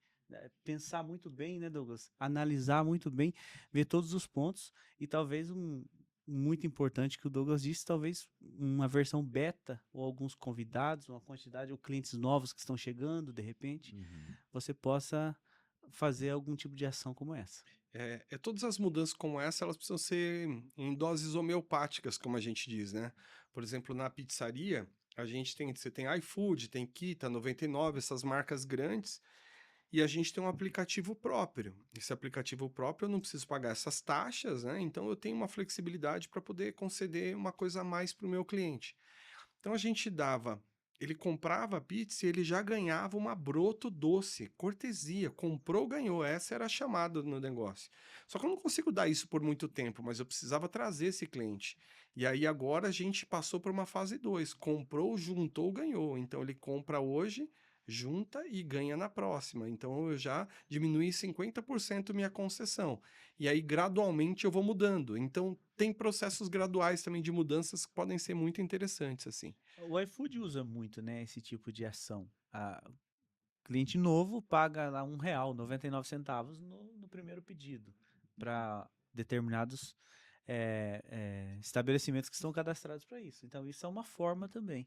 pensar muito bem, né, Douglas? Analisar muito bem, ver todos os pontos e talvez muito importante que o Douglas disse, talvez uma versão beta ou alguns convidados, uma quantidade ou clientes novos que estão chegando de repente, você possa fazer algum tipo de ação como essa. Todas as mudanças como essa, elas precisam ser em doses homeopáticas, como a gente diz, né? Por exemplo, na pizzaria, você tem iFood, tem Kita, 99, essas marcas grandes, e a gente tem um aplicativo próprio. Esse aplicativo próprio eu não preciso pagar essas taxas, né? Então eu tenho uma flexibilidade para poder conceder uma coisa a mais para o meu cliente. Então a gente dava, ele comprava a pizza e ele já ganhava uma broto doce, cortesia, comprou, ganhou, essa era a chamada no negócio. Só que eu não consigo dar isso por muito tempo, mas eu precisava trazer esse cliente. E aí agora a gente passou por uma fase 2, comprou, juntou, ganhou. Então ele compra hoje, junta e ganha na próxima. Então eu já diminui 50% minha concessão. E aí gradualmente eu vou mudando. Então tem processos graduais também de mudanças que podem ser muito interessantes assim. O iFood usa muito, né, esse tipo de ação. Cliente novo paga lá R$ 1, 99 no primeiro pedido para determinados estabelecimentos que estão cadastrados para isso. Então, isso é uma forma também.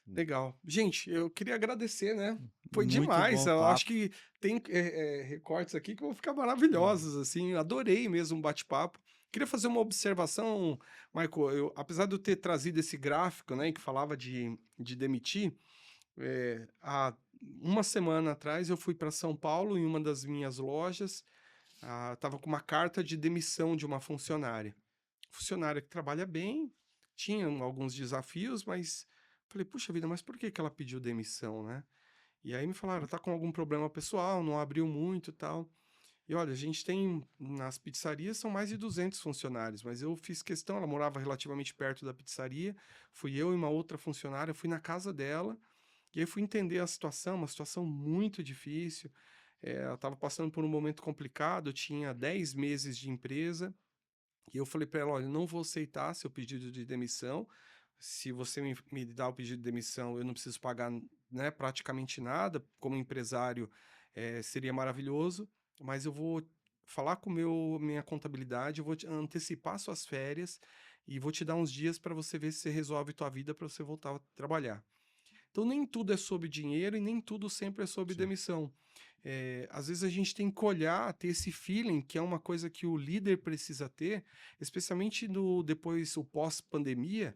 Legal. Gente, eu queria agradecer, né? Foi Muito demais. bom o Eu acho papo. que tem recortes aqui que vão ficar maravilhosos, assim. Adorei mesmo o bate-papo. Queria fazer uma observação, Michael. Apesar de eu ter trazido esse gráfico, né, que falava de demitir, há uma semana atrás eu fui para São Paulo em uma das minhas lojas. Estava com uma carta de demissão de uma funcionária. Funcionária que trabalha bem, tinha alguns desafios, mas falei, puxa vida, mas por que que ela pediu demissão, né? E aí me falaram, ela tá com algum problema pessoal, não abriu muito e tal. E olha, a gente tem, nas pizzarias são mais de 200 funcionários, mas eu fiz questão, ela morava relativamente perto da pizzaria, fui eu e uma outra funcionária, fui na casa dela, e aí fui entender a situação, uma situação muito difícil. Ela estava passando por um momento complicado, eu tinha 10 meses de empresa, e eu falei para ela, olha, não vou aceitar seu pedido de demissão. Se você me dá o pedido de demissão, eu não preciso pagar, né, praticamente nada. Como empresário, seria maravilhoso, mas eu vou falar com minha contabilidade, eu vou antecipar suas férias e vou te dar uns dias para você ver se você resolve tua vida para você voltar a trabalhar. Então, nem tudo é sobre dinheiro e nem tudo sempre é sobre Sim. demissão. Às vezes a gente tem que olhar, ter esse feeling, que é uma coisa que o líder precisa ter, especialmente depois, o pós-pandemia,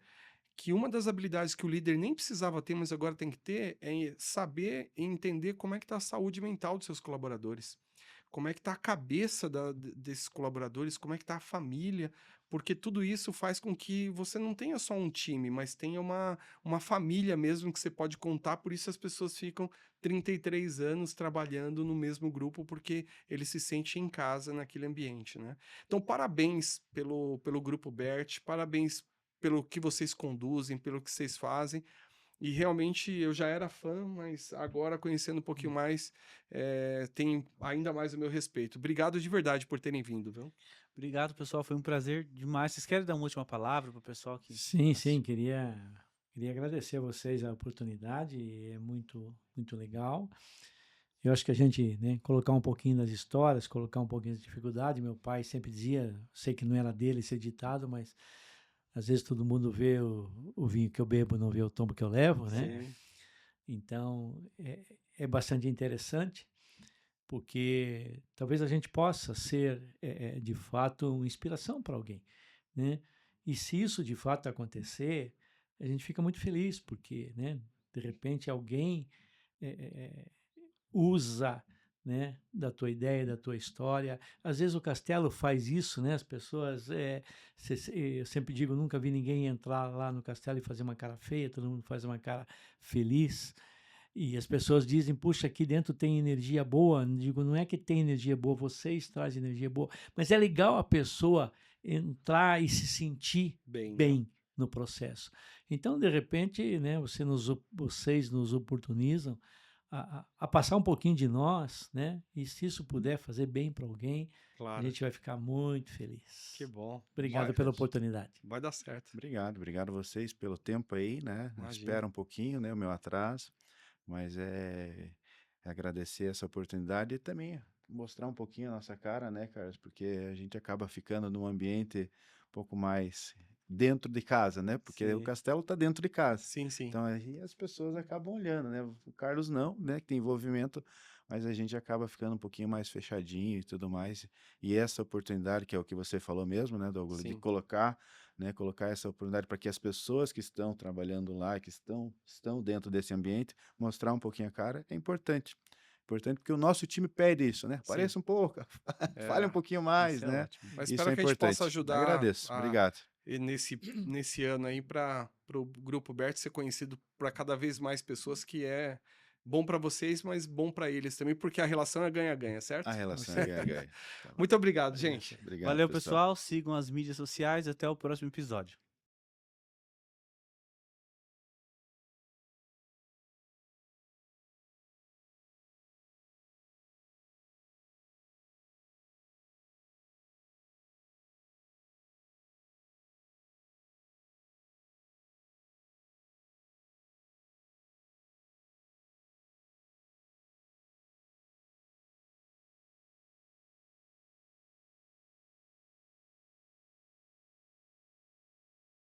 que uma das habilidades que o líder nem precisava ter, mas agora tem que ter, é saber e entender como é que está a saúde mental dos seus colaboradores. Como é que está a cabeça desses colaboradores, como é que está a família, porque tudo isso faz com que você não tenha só um time, mas tenha uma família mesmo que você pode contar, por isso as pessoas ficam 33 anos trabalhando no mesmo grupo, porque ele se sente em casa naquele ambiente, né? Então, parabéns pelo Grupo Bert, parabéns pelo que vocês conduzem, pelo que vocês fazem. E realmente eu já era fã, mas agora conhecendo um pouquinho mais, tem ainda mais o meu respeito. Obrigado de verdade por terem vindo, viu? Obrigado, pessoal. Foi um prazer demais. Vocês querem dar uma última palavra para o pessoal que. Sim, queria agradecer a vocês a oportunidade, é muito legal. Eu acho que a gente, né, colocar um pouquinho das histórias, colocar um pouquinho de dificuldade. Meu pai sempre dizia, sei que não era dele esse ditado, mas às vezes todo mundo vê o vinho que eu bebo, não vê o tombo que eu levo, né? Sim. Então, é bastante interessante, porque talvez a gente possa ser, de fato, uma inspiração para alguém, né? E se isso de fato acontecer, a gente fica muito feliz, porque, né, de repente alguém usa, né, da tua ideia, da tua história. Às vezes o Castelo faz isso, né? As pessoas, eu sempre digo, nunca vi ninguém entrar lá no Castelo e fazer uma cara feia, todo mundo faz uma cara feliz. E as pessoas dizem, puxa, aqui dentro tem energia boa. Digo, não é que tem energia boa, vocês trazem energia boa, mas é legal a pessoa entrar e se sentir Bem, né? bem no processo. Então, de repente, né, vocês nos oportunizam a passar um pouquinho de nós, né? E se isso puder fazer bem para alguém, a Claro. gente vai ficar muito feliz. Que bom. Obrigado pela oportunidade. Vai dar certo. Obrigado a vocês pelo tempo aí, né? Imagina. Espera um pouquinho, né, o meu atraso, mas é agradecer essa oportunidade e também mostrar um pouquinho a nossa cara, né, Carlos? Porque a gente acaba ficando num ambiente um pouco mais dentro de casa, né? Porque Sim. o castelo está dentro de casa. Sim, sim. Então aí as pessoas acabam olhando, né? O Carlos não, né? Que tem envolvimento, mas a gente acaba ficando um pouquinho mais fechadinho e tudo mais. E essa oportunidade, que é o que você falou mesmo, né, Douglas, de Sim. colocar essa oportunidade para que as pessoas que estão trabalhando lá, que estão dentro desse ambiente, mostrar um pouquinho a cara, é importante. Importante porque o nosso time pede isso, né? Apareça um pouco, fale um pouquinho mais, Isso é né? ótimo. Mas Isso espero é que a gente possa importante. ajudar Agradeço, obrigado. nesse ano aí para o Grupo Bert ser conhecido para cada vez mais pessoas, que é bom para vocês, mas bom para eles também, porque a relação é ganha-ganha, certo? A relação é ganha-ganha. Tá bom. Muito obrigado, gente. Obrigado, Valeu, pessoal. Sigam as mídias sociais. Até o próximo episódio.